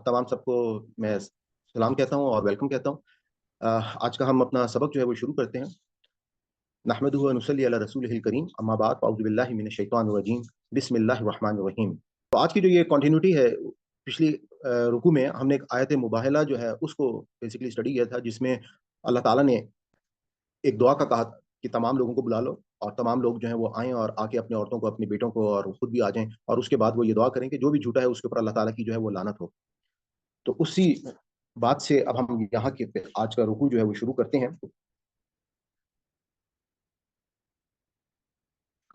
तमाम सबको मैं सलाम कहता हूँ और वेलकम कहता हूँ। आज का हम अपना सबक जो है वो शुरू करते हैं। नहमदुहु व नुसल्ली अला रसूलिहिल करीम, अम्मा बाद, अऊज़ु बिल्लाहि मिनश शैतानिर रजीम, बिस्मिल्लाहिर रहमानिर रहीम। तो आज की जो ये कंटिन्यूटी है, पिछली रुकू में हमने एक आयत मुबाहला जो है उसको बेसिकली स्टडी किया था, जिसमें अल्लाह ताला ने एक दुआ का कहा कि तमाम लोगों को बुला लो और तमाम लोग जो हैं वो आएँ और आके अपने औरतों को, अपनी बेटों को और खुद भी आ जाएँ, और उसके बाद वो ये दुआ करें कि जो भी झूठा है उसके ऊपर अल्लाह ताला की जो है वो लानत हो। तो उसी बात से अब हम यहाँ के आज का रुकू जो है वो शुरू करते हैं।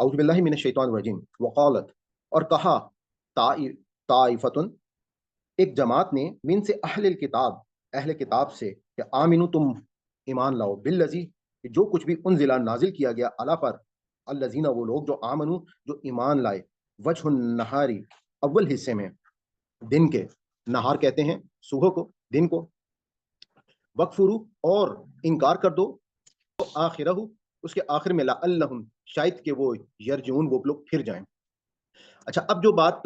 औज़ु बिल्लाहि मिनश शैतानिर रजीम वक़ालत, और कहा, ताइ ताइफ़तुन, एक जमात ने, मिन से अहलिल किताब, अहले किताब से, कि आमिनु, तुम ईमान लाओ, बिल्लज़ी, जो कुछ भी उनज़िला नाज़िल किया गया, अला पर, अल्लज़ीना, वो लोग, जो आमनु, जो ईमान लाए, वजहुन नहारी, अव्वल हिस्से में, दिन के, नहार कहते हैं सुबह को, दिन को, वकफुरु, और इनकार कर दो, तो आखिरहु, उसके आखिर में, लअल्लहुम, शायद कि वो यरजून, वो लोग फिर जाएं। अच्छा, अब जो बात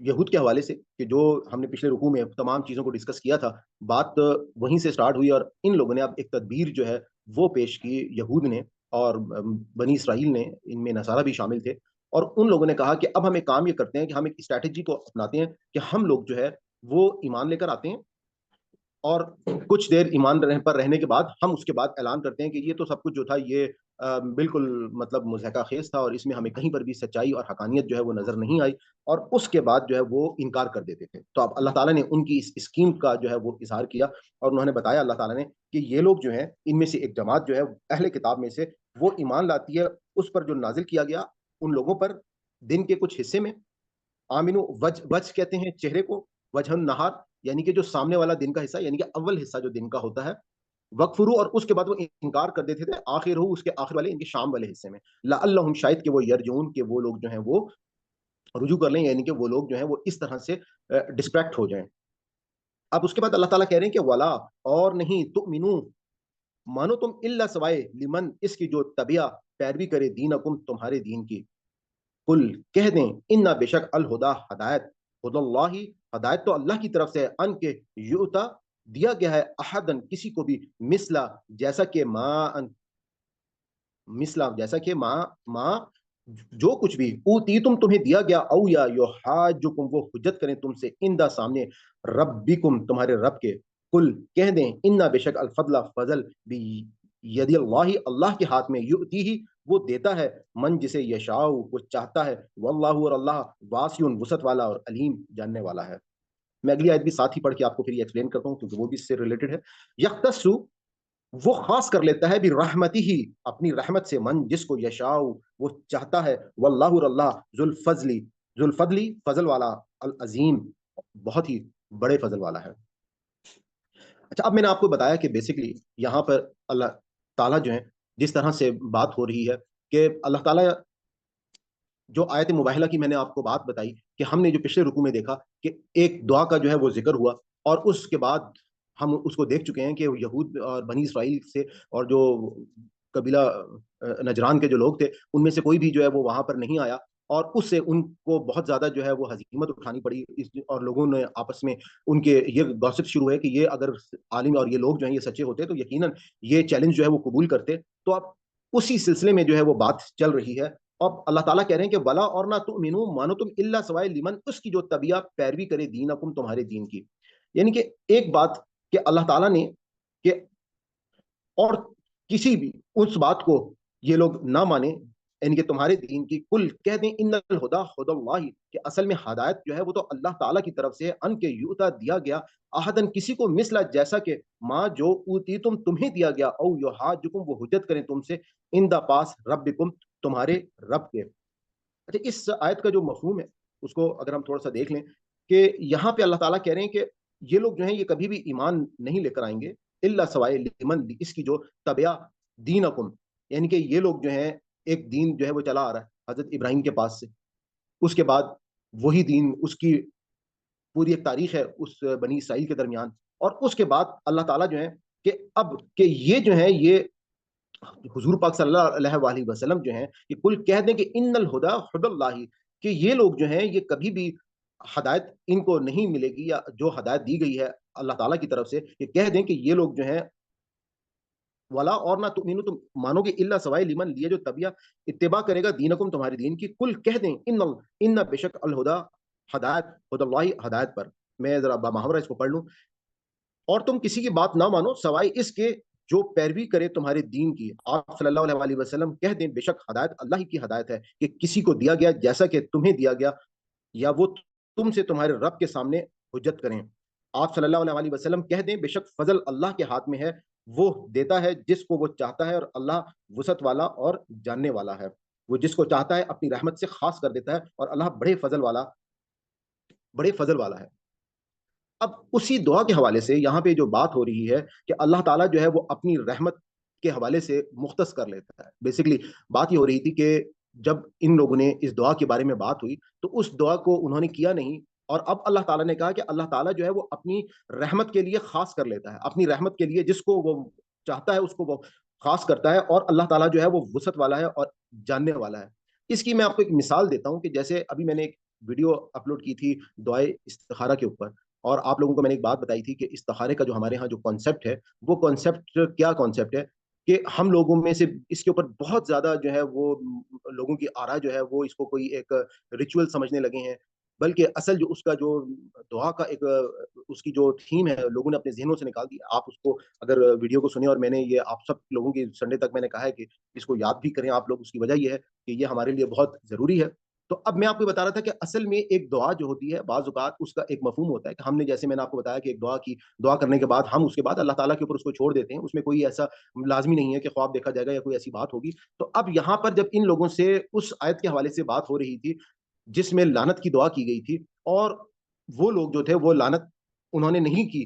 यहूद के हवाले से, कि जो हमने पिछले रुकू में तमाम चीज़ों को डिस्कस किया था, बात वहीं से स्टार्ट हुई, और इन लोगों ने अब एक तदबीर जो है वो पेश की, यहूद ने और बनी इसराइल ने, इनमें नसारा भी शामिल थे। और उन लोगों ने कहा कि अब हम एक काम ये करते हैं कि हम एक स्ट्रैटेजी को अपनाते हैं कि हम लोग जो है वो ईमान लेकर आते हैं, और कुछ देर ईमान पर रहने के बाद हम उसके बाद ऐलान करते हैं कि ये तो सब कुछ जो था ये बिल्कुल मतलब मुज़हका खेज़ था, और इसमें हमें कहीं पर भी सच्चाई और हकानियत जो है वो नज़र नहीं आई, और उसके बाद जो है वो इनकार कर देते थे। तो अब अल्लाह ताला ने उनकी इस स्कीम का जो है वो इज़हार किया, और उन्होंने बताया, अल्लाह ताला ने, कि ये लोग जो हैं, इनमें से एक जमात जो है अहले किताब में से, वो ईमान लाती है उस पर जो नाज़िल किया गया, उन लोगों पर, दिन के कुछ हिस्से में। आमिनु, वज कहते हैं चेहरे को, वजहन नहार, यानी कि जो सामने वाला दिन का हिस्सा, यानी कि अव्वल हिस्सा जो दिन का होता है, वकफुरु, और उसके बाद वो इनकार कर देते थे, आखिर हो, उसके आखिर वाले, इनके शाम वाले हिस्से में, लअल्लहुम, शायद कि वो यरजून, के वो लोग जो हैं वो रुजू कर लें, यानी कि वो लोग जो हैं वो इस तरह से डिस्ट्रैक्ट हो जाएं। अब उसके बाद अल्लाह ताला कह रहे हैं कि वला, और नहीं, तुमिनु, मानो तुम, इल्ला सवाए, लिमन, इसकी जो तबिया पैरवी करे, दीनकुम, तुम्हारे दीन की। कुल, कह दें, इन्ना, बेशक, अल हुदा, हदायत, हुदल्लाही, हदायत तो अल्लाह की तरफ से है, अन के, युता, दिया गया है, अहदन, किसी को भी, मिसला, जैसा कि मां, मिसला, जैसा कि मां, जो कुछ भी, ऊती, तुम्हें दिया गया, औ या यो हाजुकुम, वो हुज्जत करें तुमसे, इंदा, सामने, रब्बिकुम, तुम्हारे रब के। कुल, कह दें, इन्ना, बेशक, अल फजला, फजल, भी यदि अल्लाह, अल्लाह के हाथ में, युती ही, वो देता है, मन, जिसे यशाऊ, वो चाहता है, वल्लाहु, और अल्लाह, वासिउन, वसत वाला, और अलीम, जानने वाला है। मैं अगली आयत भी साथ ही पढ़ के आपको फिर ये एक्सप्लेन करता हूँ, क्योंकि वो भी इससे रिलेटेड है। यख्तस्सु, वो खास कर लेता है, भी रहमती ही, अपनी रहमत से, मन, जिसको यशाऊ, वो चाहता है, वल्लाहु, और अल्लाह, जुल फजली, फजल वाला, अल अजीम, बहुत ही बड़े फजल वाला है। अच्छा, अब मैंने आपको बताया कि बेसिकली यहाँ पर अल्लाह ताला जो है, जिस तरह से बात हो रही है, कि अल्लाह ताला, जो आयत मुबाहिला की मैंने आपको बात बताई, कि हमने जो पिछले रुकू में देखा कि एक दुआ का जो है वो जिक्र हुआ, और उसके बाद हम उसको देख चुके हैं कि यहूद और बनी इसराइल से, और जो कबीला नजरान के जो लोग थे, उनमें से कोई भी जो है वो वहां पर नहीं आया, और उससे उनको बहुत ज्यादा जो है वो हजीमत उठानी पड़ी, और लोगों ने आपस में, उनके ये गॉसिप शुरू है कि ये अगर आलिम और ये लोग जो हैं ये सच्चे होते तो यकीनन ये चैलेंज जो है वो कबूल करते। तो अब उसी सिलसिले में जो है वो बात चल रही है। अब अल्लाह ताला कह रहे हैं कि वला, और ना तुम मीनू, मानो तुम, इल्ला सवाए, लिमन, उसकी जो तबिया पैरवी करे, दीनकुम, तुम्हारे दीन की। यानी कि एक बात, कि अल्लाह ताला ने, कि और किसी भी उस बात को ये लोग ना माने, यानी कि तुम्हारे दीन की। कुल, कह दें, इन्नल हुदा हुदल्लाही, कि असल में हदायत जो है वो तो अल्लाह ताला की तरफ से है, अन के, यूता, दिया गया, अहदन, किसी को, मिसला, जैसा कि, माँ, जो ऊती, तुम्हें दिया गया, औ युहाजुकुम, वो हुज्जत करें तुमसे, इन द पास, रब्बिकुम, तुम्हारे रब के। अच्छा, इस आयत का जो मफहूम है, उसको अगर हम थोड़ा सा देख लें, कि यहाँ पे अल्लाह ताला कह रहे हैं कि ये लोग जो हैं ये कभी भी ईमान नहीं लेकर आएंगे, इल्ला सवाए, लिमन, इसकी जो तबिया, दीनकुम, यानी कि ये लोग जो हैं, एक दीन जो है वो चला आ रहा है हजरत इब्राहिम के पास से, उसके बाद वही दीन, उसकी पूरी एक तारीख है उस बनी इसराइल के दरमियान, और उसके बाद अल्लाह ताला जो है, कि अब कि ये जो है ये हुजूर पाक सल्लल्लाहु अलैहि वसल्लम जो हैं, कि कुल, कह दें, कि इन्नल हुदा हुदल्लाही, कि ये लोग जो हैं ये कभी भी ہدایت ان کو نہیں ملے گی، یا جو ہدایت دی گئی ہے اللہ تعالیٰ کی طرف سے، کہ کہہ دیں کہ یہ لوگ جو ہیں ولا اور نہ تؤمنو، تم مانو گے الا سوائے لمن لیے جو طبیعہ اتباع کرے گا دینکم تمہارے دین کی، کل کہہ دیں ان بے شک الہدا ہدایت، ہد اللہ ہدایت پر، میں ذرا محاورہ اس کو پڑھ لوں، اور تم کسی کی بات نہ مانو سوائے اس کے جو پیروی کرے تمہارے دین کی، آپ صلی اللہ علیہ وسلم کہہ دیں بے شک ہدایت اللہ کی ہدایت ہے، کہ کسی کو دیا گیا جیسا کہ تمہیں دیا گیا، یا وہ تم سے تمہارے رب کے سامنے حجت کریں۔ آپ صلی اللہ علیہ وسلم کہہ دیں بے شک فضل اللہ کے ہاتھ میں ہے، وہ دیتا ہے جس کو وہ چاہتا ہے، اور اللہ وسعت والا اور جاننے والا ہے، وہ جس کو چاہتا ہے اپنی رحمت سے خاص کر دیتا ہے، اور اللہ بڑے فضل والا ہے۔ اب اسی دعا کے حوالے سے یہاں پہ جو بات ہو رہی ہے کہ اللہ تعالیٰ جو ہے وہ اپنی رحمت کے حوالے سے مختص کر لیتا ہے، بیسیکلی بات یہ ہو رہی تھی کہ جب ان لوگوں نے اس دعا کے بارے میں بات ہوئی تو اس دعا کو انہوں نے کیا نہیں، اور اب اللہ تعالیٰ نے کہا کہ اللہ تعالیٰ جو ہے وہ اپنی رحمت کے لیے خاص کر لیتا ہے، اپنی رحمت کے لیے جس کو وہ چاہتا ہے اس کو وہ خاص کرتا ہے، اور اللہ تعالیٰ جو ہے وہ وسعت والا ہے اور جاننے والا ہے۔ اس کی میں آپ کو ایک مثال دیتا ہوں، کہ جیسے ابھی میں نے ایک ویڈیو اپلوڈ کی تھی دعائے استخارہ کے اوپر، اور آپ لوگوں کو میں نے ایک بات بتائی تھی کہ استخارے کا جو ہمارے ہاں جو کانسیپٹ ہے، وہ کانسیپٹ کیا کانسیپٹ ہے، کہ ہم لوگوں میں سے اس کے اوپر بہت زیادہ جو ہے وہ لوگوں کی آرا جو ہے وہ اس کو کوئی ایک ریچول سمجھنے لگے ہیں، بلکہ اصل جو اس کا جو دعا کا ایک اس کی جو تھیم ہے لوگوں نے اپنے ذہنوں سے نکال دی۔ آپ اس کو اگر ویڈیو کو سنیں، اور میں نے یہ آپ سب لوگوں کی سنڈے تک میں نے کہا ہے کہ اس کو یاد بھی کریں آپ لوگ، اس کی وجہ یہ ہے کہ یہ ہمارے لیے بہت ضروری ہے۔ تو اب میں آپ کو بتا رہا تھا کہ اصل میں ایک دعا جو ہوتی ہے بعض اوقات اس کا ایک مفہوم ہوتا ہے، کہ ہم نے جیسے میں نے آپ کو بتایا کہ ایک دعا کرنے کے بعد ہم اس کے بعد اللہ تعالیٰ کے اوپر اس کو چھوڑ دیتے ہیں، اس میں کوئی ایسا لازمی نہیں ہے کہ خواب دیکھا جائے گا یا کوئی ایسی بات ہوگی۔ تو اب یہاں پر جب ان لوگوں سے اس آیت کے حوالے سے بات ہو رہی تھی جس میں لعنت کی دعا کی گئی تھی، اور وہ لوگ جو تھے وہ لعنت انہوں نے نہیں کی،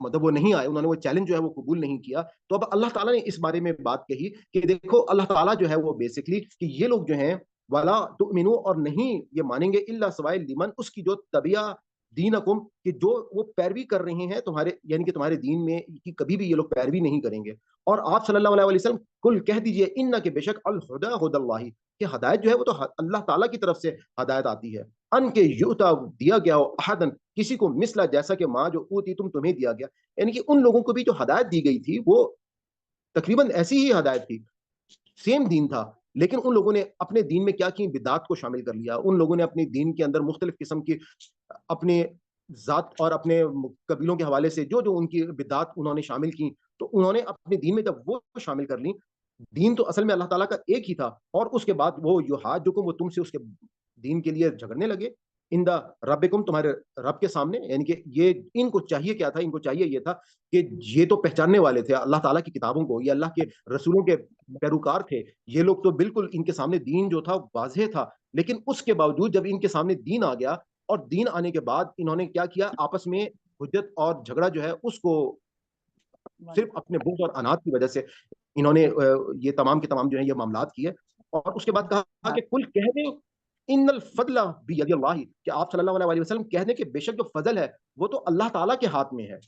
مطلب وہ نہیں آئے، انہوں نے وہ چیلنج جو ہے وہ قبول نہیں کیا، تو اب اللہ تعالیٰ نے اس بارے میں بات کہی کہ دیکھو اللہ تعالیٰ جو ہے وہ بیسکلی کہ یہ لوگ جو ہیں ولا تؤمنو، اور نہیں یہ مانیں گے الا سوائے لمن، اس کی جو طبیعہ دینکم، کہ جو وہ پیروی کر رہے ہیں تمہارے، یعنی کہ تمہارے دین میں کی کبھی بھی یہ لوگ پیروی نہیں کریں گے۔ اور آپ صلی اللہ علیہ وسلم کل کہہ دیجئے ان کہ بے شک الہدا ہد اللہ، کہ ہدایت جو ہے وہ تو اللہ تعالیٰ کی طرف سے ہدایت آتی ہے، ان کے یؤتا دیا گیا ہو احدن کسی کو مثلا جیسا کہ ماں جو اوتی تمہیں دیا گیا، یعنی کہ ان لوگوں کو بھی جو ہدایت دی گئی تھی وہ تقریباً ایسی ہی ہدایت تھی، سیم دین تھا، لیکن ان لوگوں نے اپنے دین میں کیا کی، بدعات کو شامل کر لیا، ان لوگوں نے اپنے دین کے اندر مختلف قسم کی اپنے ذات اور اپنے قبیلوں کے حوالے سے جو جو ان کی بدعات انہوں نے شامل کی، تو انہوں نے اپنے دین میں جب وہ شامل کر لی، دین تو اصل میں اللہ تعالیٰ کا ایک ہی تھا، اور اس کے بعد وہ جو حاج جو وہ تم سے اس کے دین کے لیے جھگڑنے لگے، اندا ربکم تمہارے رب کے سامنے، یعنی کہ یہ ان کو چاہیے کیا تھا، ان کو چاہیے یہ تھا کہ یہ تو پہچاننے والے تھے اللہ تعالیٰ کی کتابوں کو، یہ اللہ کے رسولوں کے پیروکار تھے، یہ لوگ تو بالکل ان کے سامنے دین جو تھا واضح تھا، لیکن اس کے باوجود جب ان کے سامنے دین آ گیا، اور دین آنے کے بعد انہوں نے کیا کیا، آپس میں حجت اور جھگڑا جو ہے اس کو صرف اپنے بغض اور انات کی وجہ سے انہوں نے یہ تمام کے تمام جو ہے یہ معاملات کیے، اور اس کے بعد کہا کہ کل کہہ دیں ان الفضل بید اللہ، کہ آپ صلی اللہ علیہ وسلم کہہ دیں کہ بے شک جو فضل ہے وہ تو اللہ تعالیٰ کے ہاتھ میں ہے،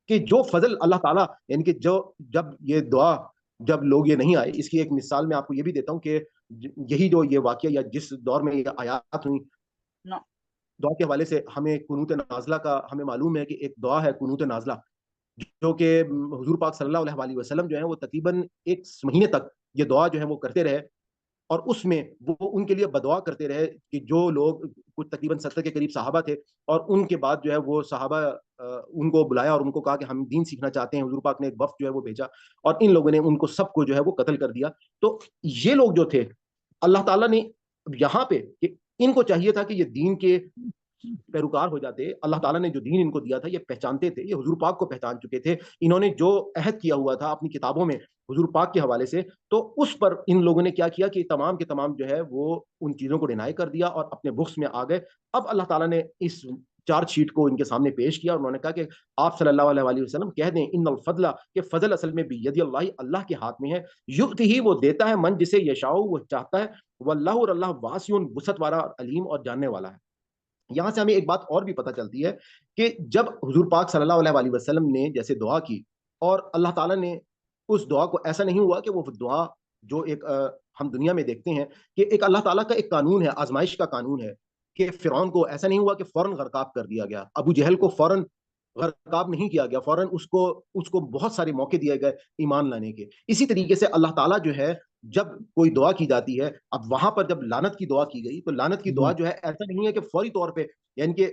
کہ جو فضل اللہ تعالیٰ، یعنی کہ جو جب یہ دعا جب لوگ یہ نہیں آئے، اس کی ایک مثال میں آپ کو یہ بھی دیتا ہوں کہ یہی جو یہ واقعہ یا جس دور میں یہ آیات ہوئی دعا کے حوالے سے، ہمیں قنوت نازلہ کا ہمیں معلوم ہے کہ ایک دعا ہے قنوت نازلہ، جو کہ حضور پاک صلی اللہ علیہ وسلم جو ہے وہ تقریباً ایک مہینے تک یہ دعا جو ہے وہ کرتے رہے، اور اس میں وہ ان کے لیے بدعا کرتے رہے کہ جو لوگ کچھ تقریباً 70 کے قریب صحابہ تھے، اور ان کے بعد جو ہے وہ صحابہ ان کو بلایا اور ان کو کہا کہ ہم دین سیکھنا چاہتے ہیں، حضور پاک نے ایک وفد جو ہے وہ بھیجا، اور ان لوگوں نے ان کو سب کو جو ہے وہ قتل کر دیا۔ تو یہ لوگ جو تھے اللہ تعالیٰ نے یہاں پہ کہ ان کو چاہیے تھا کہ یہ دین کے پیروکار ہو جاتے، اللہ تعالیٰ نے جو دین ان کو دیا تھا یہ پہچانتے تھے، یہ حضور پاک کو پہچان چکے تھے، انہوں نے جو عہد کیا ہوا تھا اپنی کتابوں میں حضور پاک کے حوالے سے، تو اس پر ان لوگوں نے کیا کیا کہ تمام کے تمام جو ہے وہ ان چیزوں کو ڈینائی کر دیا اور اپنے بخس میں آ گئے۔ اب اللہ تعالیٰ نے اس چارج شیٹ کو ان کے سامنے پیش کیا، اور انہوں نے کہا کہ آپ صلی اللہ علیہ وسلم کہہ دیں ان الفضل، کہ فضل اصل میں بید اللہ، اللہ کے ہاتھ میں ہے، یؤتی ہی وہ دیتا ہے من جسے یشاء وہ چاہتا ہے، واللہ اور اللہ واسع وسعت والا علیم اور جاننے والا ہے۔ یہاں سے ہمیں ایک بات اور بھی پتہ چلتی ہے کہ جب حضور پاک صلی اللہ علیہ وسلم نے جیسے دعا کی، اور اللہ تعالیٰ نے اس دعا کو، ایسا نہیں ہوا کہ وہ دعا جو ایک ہم دنیا میں دیکھتے ہیں کہ ایک اللہ تعالیٰ کا ایک قانون ہے، آزمائش کا قانون ہے کہ فرعون کو ایسا نہیں ہوا کہ فوراً غرقاب کر دیا گیا, ابو جہل کو فوراً غرقاب نہیں کیا گیا, فوراً اس کو بہت سارے موقع دیے گئے ایمان لانے کے. اسی طریقے سے اللہ تعالیٰ جو ہے جب کوئی دعا کی جاتی ہے, اب وہاں پر جب لعنت کی دعا کی گئی تو لعنت کی دعا جو ہے ایسا نہیں ہے کہ فوری طور پہ, یعنی کہ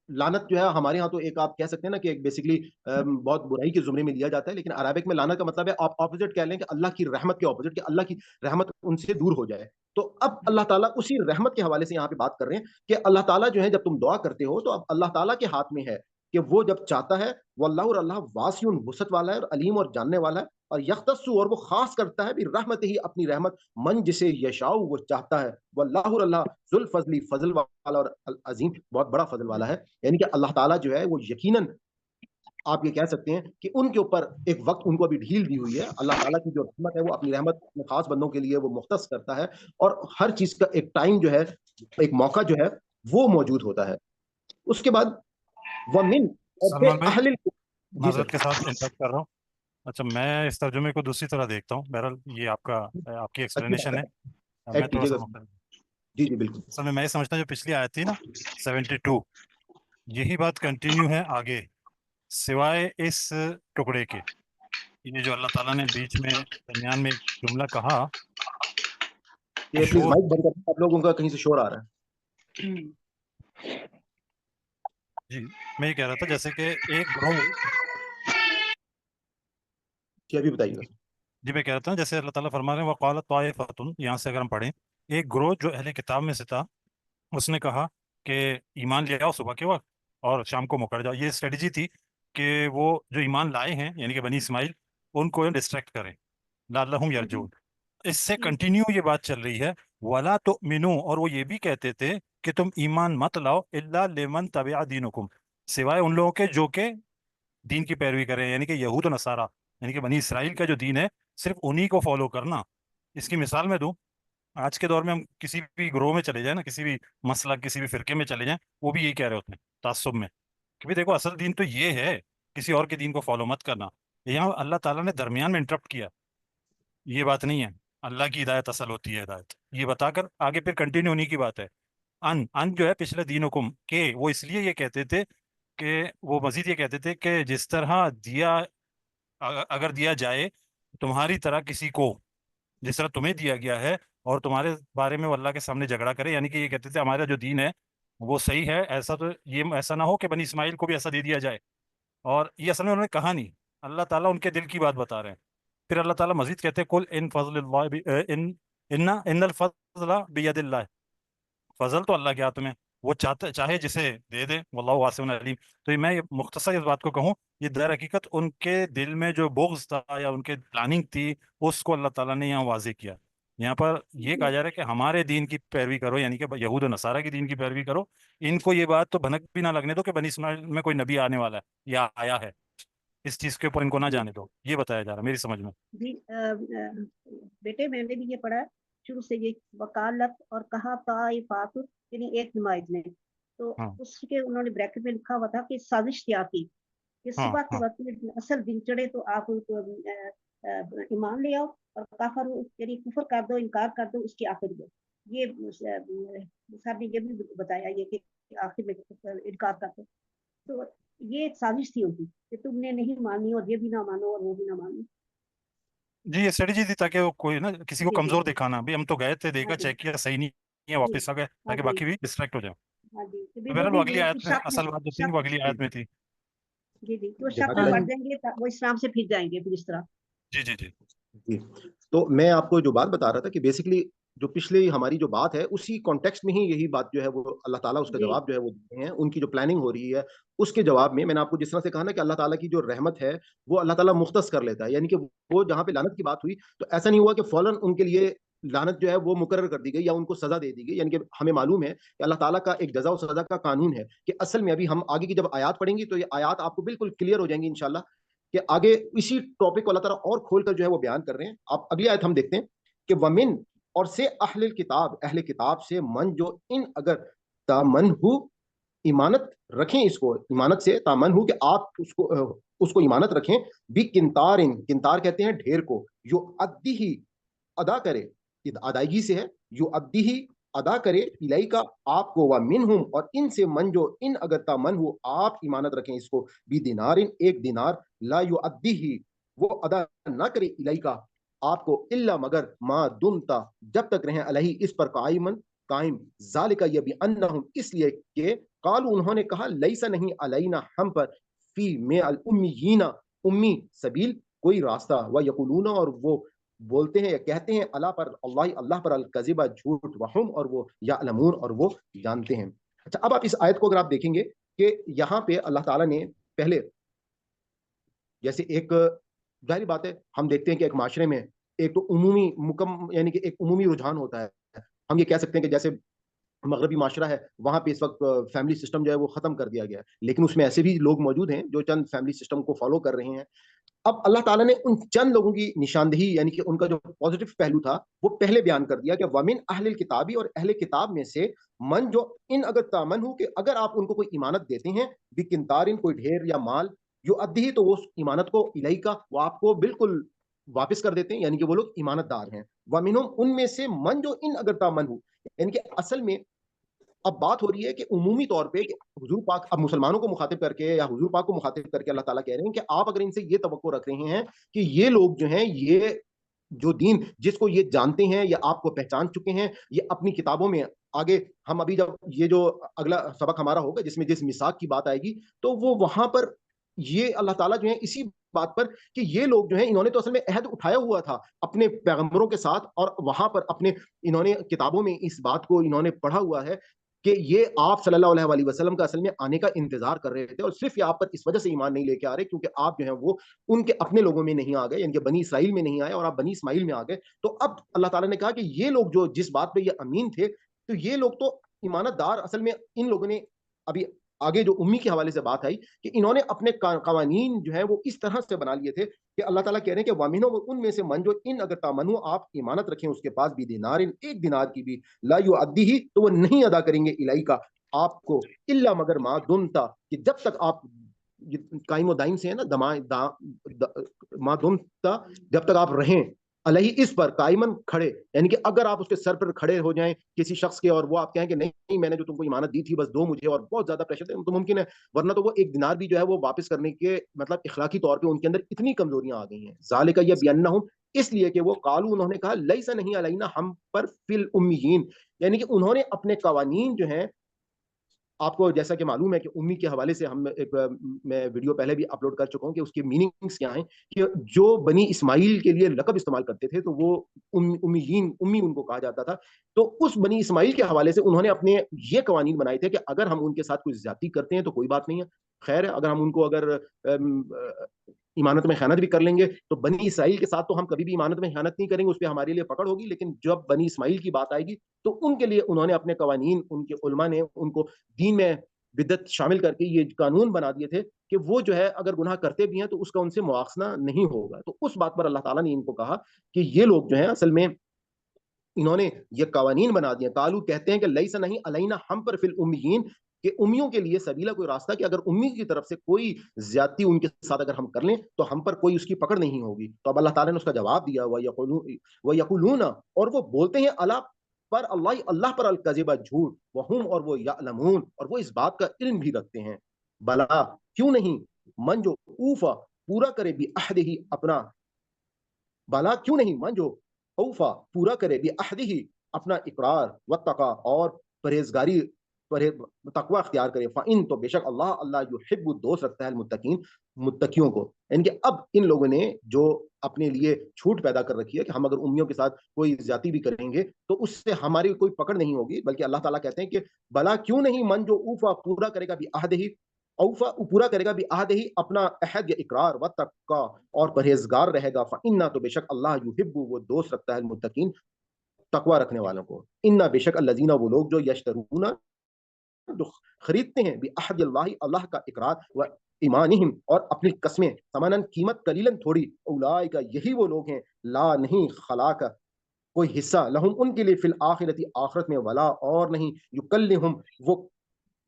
لعنت جو ہے ہمارے ہاں تو ایک آپ کہہ سکتے ہیں نا کہ ایک بیسکلی بہت برائی کے زمرے میں لیا جاتا ہے, لیکن عربک میں لعنت کا مطلب ہے آپ اپوزٹ کہہ لیں کہ اللہ کی رحمت کے اپوزٹ, کہ اللہ کی رحمت ان سے دور ہو جائے. تو اب اللہ تعالیٰ اسی رحمت کے حوالے سے یہاں پہ بات کر رہے ہیں کہ اللہ تعالیٰ جو ہے جب تم دعا کرتے ہو تو اب اللہ تعالیٰ کے ہاتھ میں ہے کہ وہ جب چاہتا ہے, واللہ اور اللہ واسع وسعت والا ہے اور علیم اور جاننے والا ہے, اور یختص اور وہ خاص کرتا ہے بھی رحمت ہی اپنی رحمت من جسے یشاء وہ چاہتا ہے, واللہ اور اللہ ذو الفضل فضل والا اور عظیم بہت بڑا فضل والا ہے. یعنی کہ اللہ تعالیٰ جو ہے وہ یقیناً آپ یہ کہہ سکتے ہیں کہ ان کے اوپر ایک وقت ان کو ابھی ڈھیل دی ہوئی ہے. اللہ تعالیٰ کی جو رحمت ہے وہ اپنی رحمت اپنے خاص بندوں کے لیے وہ مختص کرتا ہے, اور ہر چیز کا ایک ٹائم جو ہے, ایک موقع جو ہے وہ موجود ہوتا ہے. اس کے بعد ومن اور سلمان بھائی اہل جی معذرت کے ساتھ انٹرپٹ کر رہا ہوں. اچھا میں اس ترجمے کو دوسری طرح دیکھتا ہوں. بہرحال یہ آپ کی ایکسپلینیشن ہے, میں ایڈ تھوڑا کیجیے سا گا. جی جی بالکل. اصل میں یہ سمجھتا ہوں جو پچھلی آیت تھی نا 72, یہی بات کنٹینیو ہے آگے سوائے اس ٹکڑے کے. یہ جو اللہ تعالیٰ نے بیچ میں درمیان میں ایک جملہ کہا, یہ پلیز مائک بند کریں, آپ لوگوں کا کہیں سے شور آ رہا ہے. جی میں یہ کہہ رہا تھا جیسے کہ ایک گروہ, جی ابھی بتائیے گا. جی میں کہہ رہا تھا جیسے اللہ تعالیٰ فرما رہے ہیں وقالت طائفۃ, یہاں سے اگر ہم پڑھیں ایک گروہ جو اہل کتاب میں سے تھا, اس نے کہا کہ ایمان لے آؤ صبح کے وقت اور شام کو مکر جاؤ. یہ اسٹریٹجی تھی کہ وہ جو ایمان لائے ہیں یعنی کہ بنی اسماعیل, ان کو ڈسٹریکٹ کریں, لعلہم یرجعون. اس سے کنٹینیو یہ بات چل رہی ہے ولا تؤمنوا, اور وہ یہ بھی کہتے تھے کہ تم ایمان مت لاؤ الا لمن تبع دینکم, سوائے ان لوگوں کے جو کہ دین کی پیروی کریں, یعنی کہ یہود و نصارہ, یعنی کہ بنی اسرائیل کا جو دین ہے صرف انہی کو فالو کرنا. اس کی مثال میں دوں, آج کے دور میں ہم کسی بھی گروہ میں چلے جائیں نا, کسی بھی مسلک کسی بھی فرقے میں چلے جائیں, وہ بھی یہی کہہ رہے ہوتے ہیں تعصب میں کہ بھی دیکھو اصل دین تو یہ ہے, کسی اور کے دین کو فالو مت کرنا. یہاں اللہ تعالیٰ نے درمیان میں انٹرپٹ کیا, یہ بات نہیں ہے اللہ کی ہدایت اصل ہوتی ہے ہدایت, یہ بتا کر آگے پھر کنٹینیو ہونے کی بات ہے. ان جو ہے پچھلے دین حکم کہ وہ اس لیے یہ کہتے تھے کہ وہ مزید یہ کہتے تھے کہ جس طرح دیا اگر دیا جائے تمہاری طرح کسی کو, جس طرح تمہیں دیا گیا ہے, اور تمہارے بارے میں وہ اللہ کے سامنے جھگڑا کرے, یعنی کہ یہ کہتے تھے ہمارا جو دین ہے وہ صحیح ہے, ایسا تو یہ ایسا نہ ہو کہ بنی اسماعیل کو بھی ایسا دے دیا جائے. اور یہ اصل میں انہوں نے کہا نہیں, اللہ تعالیٰ ان کے دل کی بات بتا رہے ہیں. پھر اللہ تعالیٰ مزید کہتے ہیں کل ان فضل اللہ ان الفضل بید اللہ, فضل تو اللہ کے ہاتھ میں, وہ چاہے جسے دے دے, واللہ واسع علیم. تو میں مختصر اس بات کو کہوں, یہ در حقیقت ان کے دل میں جو بغض تھا یا ان کے پلاننگ تھی, اس کو اللہ تعالیٰ نے یہاں واضح کیا. یہاں پر یہ کہا جا رہا ہے کہ ہمارے دین کی پیروی کرو, یعنی کہ یہود و نصارہ کی دین کی پیروی کرو. ان کو یہ بات تو بھنک بھی نہ لگنے دو کہ بنی اسماعیل میں کوئی نبی آنے والا ہے یا آیا ہے, اس چیز کے اوپر ان کو نہ جانے دو. یہ بتایا جا رہا ہے میری سمجھ میں. جی بیٹے میں نے بھی یہ پڑھا شروع سے, یہ وکالت اور کہا طائفات, یعنی ایک نمائش نے, تو اس کے انہوں نے بریکٹ میں لکھا ہوا تھا کہ سازش کیا کی کہ صبح کے وقت میں اصل دن چڑھے تو آپ ایمان لے آؤ, اور کافر یعنی کفر کر دو, انکار کر دو اس کے آخر میں. یہ صاحب نے یہ بھی بتایا یہ کہ آخر میں انکار کر دو. تو یہ ایک سازش تھی ان کی کہ تم نے نہیں مانی اور یہ بھی نہ مانو اور وہ بھی نہ مانو. جی یہ اسٹریٹجی تھی تاکہ وہ کوئی نا کسی کو کمزور دکھانا, بھی ہم تو گئے تھے, دیکھا چیک کیا صحیح نہیں ہے, واپس آ گئے, تاکہ باقی بھی ڈسٹریکٹ ہو جائیں. بہرحال وہ اگلی آیت میں, اصل بات جو تھی وہ اگلی آیت میں تھی. جی جی وہ شک میں پڑ جائیں گے, وہ اسلام سے پھر جائیں گے پھر اس طرح. جی جی جی جی. تو میں آپ کو جو بات بتا رہا تھا کہ بیسکلی جو پچھلی ہماری جو بات ہے اسی کانٹیکسٹ میں ہی یہی بات جو ہے وہ اللہ تعالیٰ اس کا جواب جو ہے وہ دیتے ہیں, ان کی جو پلاننگ ہو رہی ہے اس کے جواب میں نے آپ کو جس طرح سے کہا نا کہ اللہ تعالیٰ کی جو رحمت ہے وہ اللہ تعالیٰ مختص کر لیتا ہے, یعنی کہ وہ جہاں پہ لعنت کی بات ہوئی تو ایسا نہیں ہوا کہ فوراً ان کے لیے لعنت جو ہے وہ مقرر کر دی گئی یا ان کو سزا دے دی گئی. یعنی کہ ہمیں معلوم ہے کہ اللہ تعالیٰ کا ایک جزا و سزا کا قانون ہے کہ اصل میں ابھی ہم آگے کی جب آیات پڑھیں گی تو یہ آیات آپ کو بالکل کلیئر ہو جائیں گی انشاءاللہ, کہ آگے اسی ٹاپک کو اللہ تعالیٰ اور کھول کر جو ہے وہ بیان کر رہے ہیں. آپ اگلی آیت ہم دیکھتے ہیں کہ ومن, اور سے اہل کتاب, اہل کتاب سے من جو ان اگر تامن ہو ایمانت رکھیں, اس کو ایمانت سے تامن ہو کہ آپ اس کو ایمانت رکھیں, بھی کنتار, کنتار کہتے ہیں ڈھیر کو, یو ادی ہی ادا کرے, ادائیگی سے ہے, یو ادی ہی अदा करे इलैका आपको व मिनहुम और इनसे मन जो इन अगर तमन हो आप इमानत रखें इसको बी दिनारिन एक दिनार ला युअद्दीही वो अदा ना करे इलैका आपको इल्ला मगर मा दुमता जब तक रहे अलही इस पर कायमन कायम जालिका ये भी अन्नहुम इसलिए कि कालू उन्होंने कहा लैसा नहीं अलैना हम पर फी में अल उम्मीयीना उम्मी सबील कोई रास्ता व यकुलूना और वो बोलते हैं या कहते हैं अल्लाह पर अल कज़िबा झूठ वहुम और वो यालमून और वो जानते हैं। अच्छा, अब आप इस आयत को अगर आप देखेंगे कि यहाँ पे अल्लाह ताला ने पहले जैसे एक जाहिर बात है हम देखते हैं कि एक माशरे में एक तो उमूमी मुकम यानी कि एक उमूमी रुझान होता है। हम ये कह सकते हैं कि जैसे मगरबी माशरा है वहां पे इस वक्त फैमिली सिस्टम जो है वो खत्म कर दिया गया है, लेकिन उसमें ऐसे भी लोग मौजूद हैं जो चंद फैमिली सिस्टम को फॉलो कर रहे हैं। अब अल्लाह ताला ने उन चंद लोगों की निशानदेही यानी कि उनका जो पॉजिटिव पहलू था वो पहले बयान कर दिया कि वमिन अहलिल किताबी और अहले किताब में से मन जो इन अगर तामन हो कि अगर आप उनको कोई इमानत देते हैं बिकिंतारिन कोई ढेर या माल जो अद्दी तो वो इमानत को इलाई का वो आपको बिल्कुल वापस कर देते हैं, यानी कि वो लोग ईमानतदार हैं। वमिनहुम उनमें से मन जो इन अगर तामन हो यानी कि असल में अब बात हो रही है कि उमूमी तौर पे कि हुजूर पाक अब मुसलमानों को मुखातिब करके या हुजूर पाक को मुखातिब करके अल्लाह ताला कह रहे हैं कि आप अगर इनसे ये तवक्को रख रहे हैं कि ये लोग जो हैं ये जो दीन जिसको ये जानते हैं या आपको पहचान चुके हैं ये अपनी किताबों में आगे हम अभी जब ये जो अगला सबक हमारा होगा जिसमें जिस मिसाक की बात आएगी तो वो वहां पर ये अल्लाह ताला जो है इसी बात पर कि ये लोग जो हैं इन्होंने तो असल में अहद उठाया हुआ था अपने पैगंबरों के साथ और वहां पर अपने इन्होंने किताबों में इस बात को इन्होंने पढ़ा हुआ है कि ये आप सल्लल्लाहु अलैहि वसल्लम का असल में आने का इंतजार कर रहे थे और सिर्फ ये आप पर इस वजह से ईमान नहीं लेके आ रहे क्योंकि आप जो है वो उनके अपने लोगों में नहीं आ गए, यानी कि बनी इसराइल में नहीं आए और आप बनी इस्माइल में आ गए। तो अब अल्लाह ताला ने कहा कि ये लोग जो जिस बात पे ये अमीन थे तो ये लोग तो ईमानतदार असल में इन लोगों ने अभी आगे जो उम्मी के हवाले से बात आई कि इन्होंने अपने कवानीन जो है वो इस तरह से बना लिए थे कि अल्लाह ताला कह रहे हैं कि वामिनो उनमें से मन जो इन अगर तामनु आप इमानत रखें उसके पास भी दिनारिन एक दिनार की भी ला युअद्दी ही तो वो नहीं अदा करेंगे इलाई का आपको इल्ला मगर मा दुमता कि जब तक आप कायम दाइम से है ना दमा दा, दा, मा दुमता जब तक आप रहें अलही इस पर कायमन खड़े, यानी कि अगर आप उसके सर पर खड़े हो जाएं किसी शख्स के और वो आप कहें कि नहीं मैंने जो तुमको इमानत दी थी बस दो मुझे और बहुत ज्यादा प्रेशर है तो मुमकिन है, वरना तो वो एक दिनार भी जो है वो वापस करने के मतलब इखलाकी तौर पे उनके अंदर इतनी कमजोरियां आ गई हैं। ज़ालिका ये बियन्नहुम इसलिए कि वो कालू उन्होंने कहा लैसा नहीं अलैना हम पर फिल उम्मीयीन, यानी कि उन्होंने अपने कवानीन जो हैं आपको जैसा कि मालूम है कि उम्मी के हवाले से हम एक मैं वीडियो पहले भी अपलोड कर चुका हूं कि उसके मीनिंग्स क्या हैं कि जो बनी इस्माइल के लिए लक़ब इस्तेमाल करते थे तो वो उम्मीयीन उम्मी उनको कहा जाता था। तो उस बनी इस्माइल के हवाले से उन्होंने अपने ये कवानीन बनाए थे कि अगर हम उनके साथ कुछ ज्यादती करते हैं तो कोई बात नहीं है, खैर है अगर हम उनको अगर इमानत में खयानत भी कर लेंगे तो बनी इसराइल के साथ तो हम कभी भी इमानत में खयानत नहीं करेंगे, उस पर हमारे लिए पकड़ होगी, लेकिन जब बनी इस्माइल की बात आएगी तो उनके लिए उन्होंने अपने कवानीन उनके उलमा ने उनको दीन में बिदत शामिल करके ये कानून बना दिए थे कि वो जो है अगर गुनाह करते भी हैं तो उसका उनसे मुआखना नहीं होगा। तो उस बात पर अल्लाह ताला ने इनको कहा कि ये लोग जो है असल में इन्होंने ये कवानीन बना दिए। कालू कहते हैं कि लैसा नहीं अलैना हम पर फिल उम्मीयीन कि उम्मियों के लिए सबीला कोई रास्ता कि अगर उम्मी की तरफ से कोई ज्यादती उनके साथ अगर हम कर लें तो हम पर कोई उसकी पकड़ नहीं होगी। तो अब अल्लाह ताला ने उसका जवाब दिया व यकुलूना और वो बोलते हैं अला पर अल्लाह पर अल कज़िबा झूठ वहुम और वो यालमून और वो इस बात का इल्म भी रखते हैं। भला क्यों नहीं मन जो ऊफा पूरा करे भी अहद ही अपना भला क्यों नहीं मन जो औफा पूरा करे भी अहदी ही अपना इकरार व तका और परहेजगारी परे तकवा अख्तियार करे फ़इन तो बेशक अल्लाह अल्लाह युहिब्बु दोस्त रखता है मुत्तकीन मुत्तकियों को। यानी कि अब इन लोगों ने जो अपने लिए छूट पैदा कर रखी है कि हम अगर उम्मियों के साथ कोई ज्यादती भी करेंगे तो उससे हमारी कोई पकड़ नहीं होगी, बल्कि अल्लाह ताला कहते हैं कि भला क्यों नहीं मन जो ऊफा पूरा करेगा भी अहद ही औफा पूरा करेगा भी अहद ही अपना अहद या इकरार व तक्का और परहेजगार रहेगा फ़इन्ना तो बेशक अल्लाह युहिब्बु वो दोस्त रखता है मुत्तकीन तकवा रखने वालों को। इन्ना बेशक अल्लज़ीना वो लोग जो यश्तरूना जो खरीदते हैं भी अहद अल्लाह का इकरार व ईमानिहिम और अपनी कस्में समानन कीमत कलीलन थोड़ी उलाइका यही वो लोग हैं ला नहीं खलाक कोई हिस्सा लहुम उनके लिए फिल आखिरती आखिरत में वला और नहीं युकल्लिहुम वो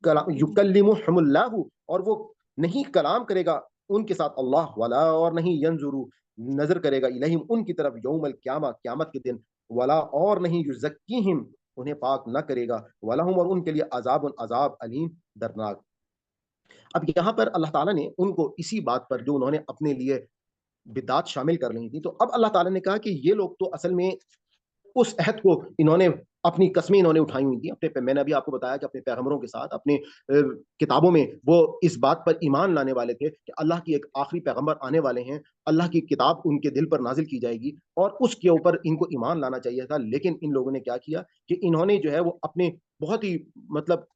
युकल्लिमुहुमुल्लाहु और वो नहीं कलाम करेगा उनके साथ अल्लाह वला और नहीं यंजुरू नजर करेगा इलहिम उनकी तरफ यौमल क़यामा क़यामत के दिन वला और नहीं युज़क्कीहिम انہیں پاک نہ کرے گا، ولہم اور ان کے لیے عذاب عذاب علیم دردناک۔ اب یہاں پر اللہ تعالیٰ نے ان کو اسی بات پر جو انہوں نے اپنے لیے بدعات شامل کر لی تھی، تو اب اللہ تعالیٰ نے کہا کہ یہ لوگ تو اصل میں اس عہد کو انہوں نے اپنی قسمیں انہوں نے اٹھائی ہوئی تھیں میں نے ابھی آپ کو بتایا کہ اپنے پیغمبروں کے ساتھ اپنے کتابوں میں وہ اس بات پر ایمان لانے والے تھے کہ اللہ کی ایک آخری پیغمبر آنے والے ہیں، اللہ کی کتاب ان کے دل پر نازل کی جائے گی اور اس کے اوپر ان کو ایمان لانا چاہیے تھا۔ لیکن ان لوگوں نے کیا کیا کہ انہوں نے جو ہے وہ اپنے بہت ہی مطلب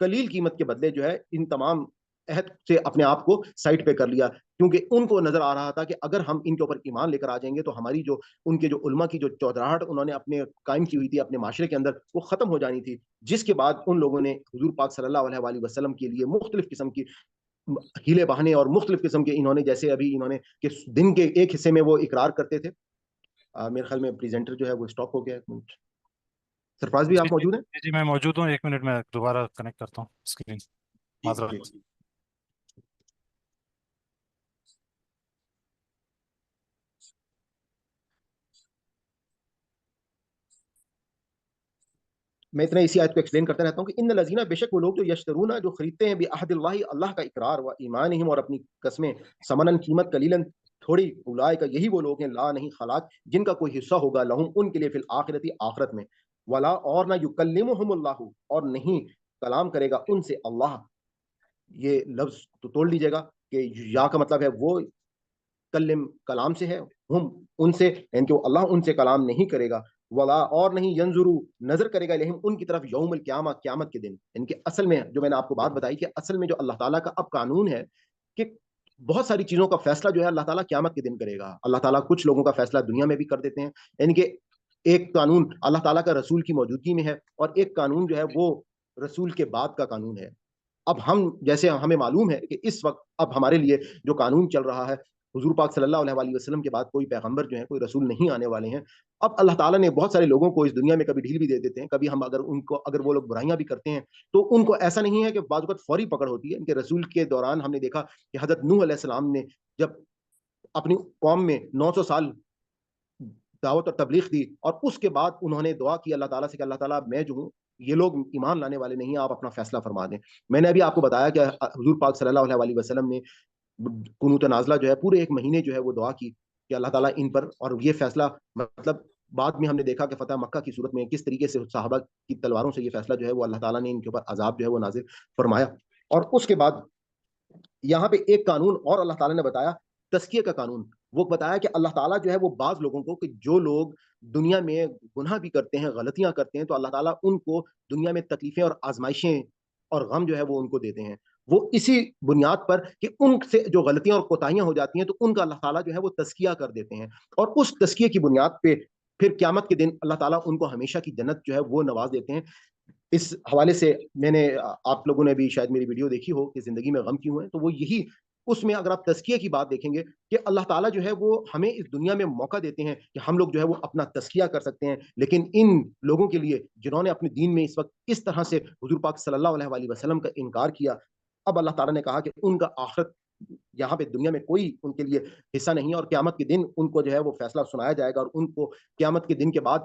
قلیل قیمت کے بدلے جو ہے ان تمام عہد سے اپنے آپ کو سائٹ پہ کر لیا، کیونکہ ان کو نظر آ رہا تھا کہ اگر ہم ان کے اوپر ایمان لے کر آ جائیں گے تو ہماری جو ان کے جو علماء کی جو چودراہٹ انہوں نے اپنے قائم کی ہوئی تھی اپنے معاشرے کے اندر وہ ختم ہو جانی تھی، جس کے بعد ان لوگوں نے حضور پاک صلی اللہ علیہ وآلہ وسلم کے لیے مختلف قسم کی ہیلے بہانے اور مختلف قسم کے انہوں نے جیسے ابھی انہوں نے کہ دن کے ایک حصے میں وہ اقرار کرتے تھے۔ میرے خیال میں پریزنٹر جو ہے وہ اسٹاپ ہو گیا ہے، سرفراز بھی جی آپ موجود ہیں؟ جی میں موجود ہوں، 1 منٹ میں دوبارہ کنیکٹ کرتا ہوں اسکرین، معذرت۔ میں اتنا اسی آیت کو ایکسپلین کرتا رہتا ہوں کہ ان الذین، بے شک وہ لوگ جو یشترون جو خریدتے ہیں بعہد اللہ اللہ کا اقرار و ایمانہم اور اپنی قسمیں ثمناً قیمت قلیلاً تھوڑی، اولئک یہی وہ لوگ ہیں لا نہیں خلاق جن کا کوئی حصہ ہوگا لہم ان کے لیے فی الآخرتی آخرت میں، ولا اور نہ یکلمہم اللہ اور نہیں کلام کرے گا ان سے اللہ۔ یہ لفظ تو توڑ لیجیے گا کہ یا کا مطلب ہے وہ کلم کلام سے ہے، ہم ان سے یعنی کہ اللہ ان سے کلام نہیں کرے گا، ولا اور نہیں ینظرو نظر کرے گا لہم ان کی طرف یوم القیامہ قیامت کے دن، یعنی کہ اصل میں جو میں نے آپ کو بات بتائی کہ اصل میں جو اللہ تعالیٰ کا اب قانون ہے کہ بہت ساری چیزوں کا فیصلہ جو ہے اللہ تعالیٰ قیامت کے دن کرے گا۔ اللہ تعالیٰ کچھ لوگوں کا فیصلہ دنیا میں بھی کر دیتے ہیں، یعنی کہ ایک قانون اللہ تعالیٰ کا رسول کی موجودگی میں ہے اور ایک قانون جو ہے وہ رسول کے بعد کا قانون ہے۔ اب ہم جیسے ہمیں معلوم ہے کہ اس وقت اب ہمارے لیے جو قانون چل رہا ہے، حضور پاک صلی اللہ علیہ وآلہ وسلم کے بعد کوئی پیغمبر جو ہے کوئی رسول نہیں آنے والے ہیں۔ اب اللہ تعالیٰ نے بہت سارے لوگوں کو اس دنیا میں کبھی ڈھیل بھی دے دیتے ہیں، کبھی ہم اگر وہ لوگ برائیاں بھی کرتے ہیں تو ان کو ایسا نہیں ہے کہ بعض اوقات فوری پکڑ ہوتی ہے۔ ان کے رسول کے دوران ہم نے دیکھا کہ حضرت نوح علیہ السلام نے جب اپنی قوم میں 900 سال دعوت اور تبلیغ دی اور اس کے بعد انہوں نے دعا کی اللہ تعالیٰ سے کہ اللہ تعالیٰ میں جو ہوں یہ لوگ ایمان لانے والے نہیں ہیں، آپ اپنا فیصلہ فرما دیں۔ میں نے ابھی آپ کو بتایا کہ حضور پاک صلی اللہ علیہ وسلم نے قنوت نازلہ جو ہے پورے 1 مہینے جو ہے وہ دعا کی کہ اللہ تعالیٰ ان پر، اور یہ فیصلہ مطلب بعد میں ہم نے دیکھا کہ فتح مکہ کی صورت میں کس طریقے سے صحابہ کی تلواروں سے یہ فیصلہ جو ہے وہ اللہ تعالیٰ نے ان کے اوپر عذاب جو ہے وہ نازل فرمایا۔ اور اس کے بعد یہاں پہ ایک قانون اور اللہ تعالیٰ نے بتایا، تزکیے کا قانون۔ وہ بتایا کہ اللہ تعالیٰ جو ہے وہ بعض لوگوں کو کہ جو لوگ دنیا میں گناہ بھی کرتے ہیں غلطیاں کرتے ہیں تو اللہ تعالیٰ ان کو دنیا میں تکلیفیں اور آزمائشیں اور غم جو ہے وہ ان کو دیتے ہیں، وہ اسی بنیاد پر کہ ان سے جو غلطیاں اور کوتاہیاں ہو جاتی ہیں تو ان کا اللہ تعالیٰ جو ہے وہ تزکیہ کر دیتے ہیں، اور اس تزکیے کی بنیاد پہ پھر قیامت کے دن اللہ تعالیٰ ان کو ہمیشہ کی جنت جو ہے وہ نواز دیتے ہیں۔ اس حوالے سے میں نے آپ لوگوں نے بھی شاید میری ویڈیو دیکھی ہو کہ زندگی میں غم کیوں ہے، تو وہ یہی اس میں اگر آپ تزکیے کی بات دیکھیں گے کہ اللہ تعالیٰ جو ہے وہ ہمیں اس دنیا میں موقع دیتے ہیں کہ ہم لوگ جو ہے وہ اپنا تزکیہ کر سکتے ہیں، لیکن ان لوگوں کے لیے جنہوں نے اپنے دین میں اس وقت اس طرح سے حضور پاک صلی اللہ علیہ وآلہ وسلم کا انکار کیا، اب اللہ تعالیٰ نے کہا کہ ان کا آخرت یہاں پہ دنیا میں کوئی ان کے لیے حصہ نہیں ہے، اور قیامت کے دن ان کو جو ہے وہ فیصلہ سنایا جائے گا اور ان کو قیامت کے دن کے بعد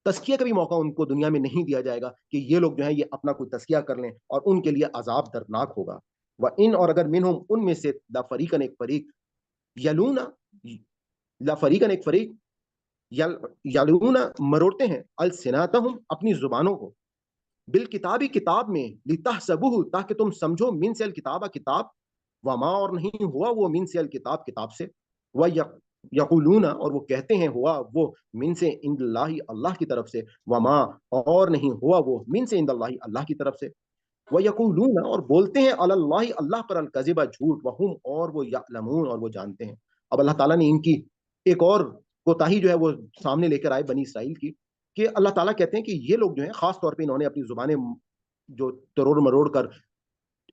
تزکیہ کا بھی موقع ان کو دنیا میں نہیں دیا جائے گا کہ یہ لوگ جو ہیں یہ اپنا کوئی تزکیہ کر لیں، اور ان کے لیے عذاب دردناک ہوگا۔ وَإِنْ اور اگر منہم ان میں سے لَفَرِيقًا ایک فریق یلونا لَفَرِيقًا ایک فریق یلونا مروڑتے ہیں السناتہم اپنی زبانوں کو بالکتابی کتاب میں لتحسبوہ تاکہ تم سمجھو من سے الکتاب کتاب وما اور نہیں ہوا وہ من سے الکتاب کتاب سے یقولون اور وہ کہتے ہیں ہوا وہ من سے عند اللہ اللہ کی طرف سے وما اور نہیں ہوا وہ من سے عند اللہ اللہ کی طرف سے وَيَقُولُونَ اور بولتے ہیں علی اللہ اللہ پر الکذب جھوٹ وہم اور وہ یعلمون اور وہ جانتے ہیں۔ اب اللہ تعالیٰ نے ان کی ایک اور کوتاہی جو ہے وہ سامنے لے کر آئے بنی اسرائیل کی، کہ اللہ تعالیٰ کہتے ہیں کہ یہ لوگ جو ہیں خاص طور پہ انہوں نے اپنی زبانیں جو تروڑ مروڑ کر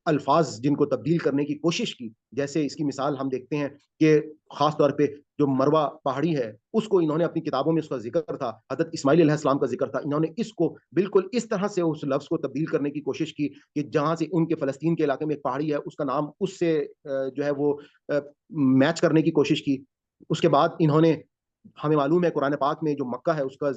الفاظ جن کو تبدیل کرنے کی کوشش کی، جیسے اس کی مثال ہم دیکھتے ہیں کہ خاص طور پہ جو مروہ پہاڑی ہے اس کو انہوں نے اپنی کتابوں میں اس کا ذکر تھا، حضرت اسماعیل علیہ السلام کا ذکر تھا، انہوں نے اس کو بالکل اس طرح سے اس لفظ کو تبدیل کرنے کی کوشش کی کہ جہاں سے ان کے فلسطین کے علاقے میں ایک پہاڑی ہے اس کا نام اس سے جو ہے وہ میچ کرنے کی کوشش کی۔ اس کے بعد انہوں نے ہمیں معلوم ہے قرآن پاک میں جو مکہ ہے اس کا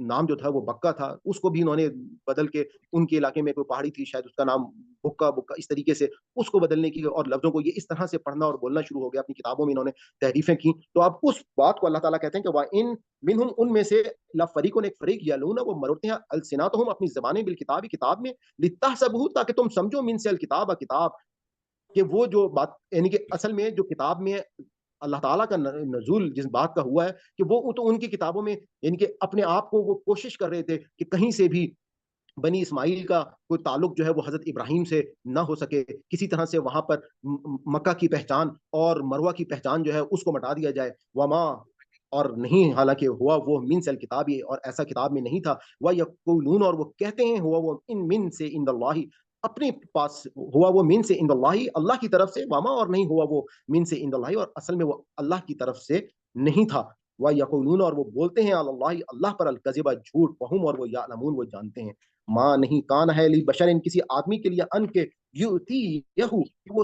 نام جو تھا وہ بکہ تھا، اس کو بھی انہوں نے بدل کے، ان کے علاقے میں کوئی پہاڑی تھی شاید اس کا نام بکا بکا اس طریقے سے اس کو بدلنے کی، اور لفظوں کو یہ اس طرح سے پڑھنا اور بولنا شروع ہو گیا، اپنی کتابوں میں انہوں نے تحریفیں کی. تو اب اس بات کو اللہ تعالیٰ کہتے ہیں کہ وَإِن مِنْهُمْ، ان میں سے لَفَرِيقٌ، ایک فریق، یلون، وہ مروڑتے ہیں السناتہم، اپنی زبانیں، بالکتاب، کتاب میں، لِتَحْسَبُوهُ، تاکہ تم سمجھو، من سے الکتاب، کتاب، کہ وہ جو بات، یعنی کہ اصل میں جو کتاب میں اللہ تعالیٰ کا نزول جس بات کا ہوا ہے کہ وہ تو ان کی کتابوں میں، یعنی کہ اپنے آپ کو وہ کوشش کر رہے تھے کہ کہیں سے بھی بنی اسماعیل کا کوئی تعلق جو ہے وہ حضرت ابراہیم سے نہ ہو سکے، کسی طرح سے وہاں پر مکہ کی پہچان اور مروہ کی پہچان جو ہے اس کو مٹا دیا جائے. وما، اور نہیں، حالانکہ ہوا وہ من سے الکتاب، اور ایسا کتاب میں نہیں تھا. وَيَقُولُونَ، اور وہ کہتے ہیں، ہوا وہ ان من سے عند اللہ، اپنے پاس، ہوا وہ من سے عند اللہ، اللہ کی طرف سے، وما، اور نہیں ہوا وہ من سے عند اللہ، اور اصل میں وہ اللہ کی طرف سے نہیں تھا. وَيَقُولُونَ، اور وہ بولتے ہیں، علی اللہ، اللہ پر، الکذب، جھوٹ، وہم، اور وہ یعلمون، وہ جانتے ہیں. ماں نہیں کان ہے لی بشر، ان کسی آدمی کے لیے، ان کے یؤتی یہو، وہ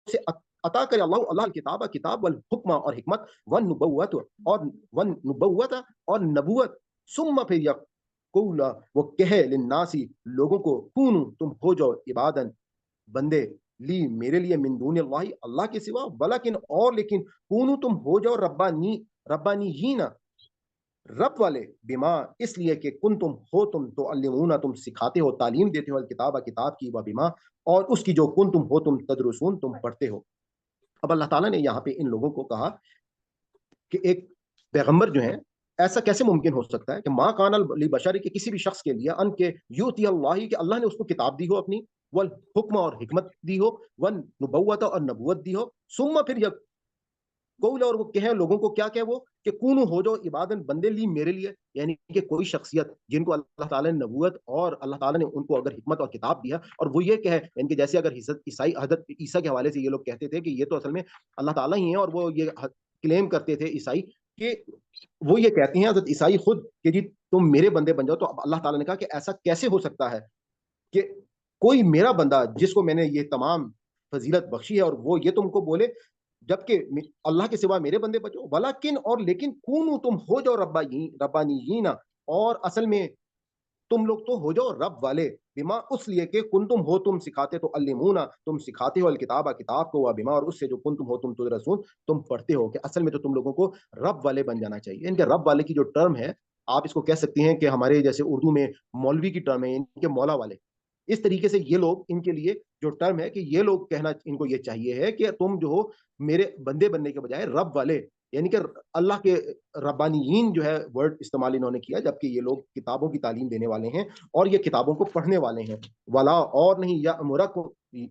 سے عطا کرے اللہ، اللہ کتاب، کتاب، والحکمہ، اور حکمت، والنبوت، اور نبوت، ثم پھر یقول، وہ کہے، للناسی، لوگوں کو، کونو، تم ہو جاؤ، عبادن، بندے، لی، میرے لیے، من دون اللہ، اللہ کے سوا، ولیکن، اور لیکن، کونو، تم ہو جاؤ، ربانیین، رب والے، بما، اس لیے کہ کن تم ہو، تم تو علمون، تم سکھاتے ہو، تعلیم دیتے ہو، الکتاب، کتاب کی، و بما، اور اس کی جو کن تم ہو، تم تدرسون، تم پڑھتے ہو. اب اللہ تعالیٰ نے یہاں پہ ان لوگوں کو کہا کہ ایک پیغمبر جو ہے، ایسا کیسے ممکن ہو سکتا ہے کہ ماں کان لبشر، کے کسی بھی شخص کے لیے، ان کے یوتی اللہ، کہ اللہ نے اس کو کتاب دی ہو اپنی، والحکمہ، اور حکمت دی ہو، والنبوت، اور نبوت دی ہو، ثم پھر قول، اور وہ کہیں لوگوں کو، کیا کہ وہ کہ کونو، ہو جاؤ، عبادن، بندے، لی، میرے لیے، یعنی کہ کوئی شخصیت جن کو اللہ تعالیٰ نے نبوت اور اللہ تعالیٰ نے ان کو اگر حکمت اور کتاب دیا، اور وہ یہ کہے، یعنی کہ جیسے اگر عیسائی، حضرت عیسیٰ کے حوالے سے یہ لوگ کہتے تھے کہ یہ تو اصل میں اللہ تعالیٰ ہی ہیں، اور وہ یہ کلیم کرتے تھے عیسائی کہ وہ یہ کہتے ہیں حضرت عیسائی خود کہ جی تم میرے بندے بن جاؤ. تو اب اللہ تعالیٰ نے کہا کہ ایسا کیسے ہو سکتا ہے کہ کوئی میرا بندہ جس کو میں نے یہ تمام فضیلت بخشی ہے، اور وہ یہ تم کو بولے، جبکہ اللہ کے سوا میرے بندے بچو. ولیکن، اور لیکن، کونو، تم ہو جاؤ، ربانیین، اور اصل میں تم لوگ تو ہو جاؤ رب والے، بما، اس لیے کہ کن تم ہو، تم سکھاتے، تو علمونا، تم سکھاتے ہو، الکتاب، کتاب کو، بما، اور اس سے جو کن تم ہو، تم تدرسون، تم پڑھتے ہو. کہ اصل میں تو تم لوگوں کو رب والے بن جانا چاہیے. ان کے رب والے کی جو ٹرم ہے، آپ اس کو کہہ سکتے ہیں کہ ہمارے جیسے اردو میں مولوی کی ٹرم ہے، ان کے مولا والے. اس طریقے سے یہ لوگ، ان کے لیے جو ٹرم ہے کہ یہ لوگ کہنا، ان کو یہ چاہیے ہے کہ تم جو ہو میرے بندے بننے کے بجائے رب والے، یعنی کہ اللہ کے ربانیین جو ہے ورڈ استعمال انہوں نے کیا، جبکہ یہ لوگ کتابوں کی تعلیم دینے والے ہیں اور یہ کتابوں کو پڑھنے والے ہیں. ولا، اور نہیں،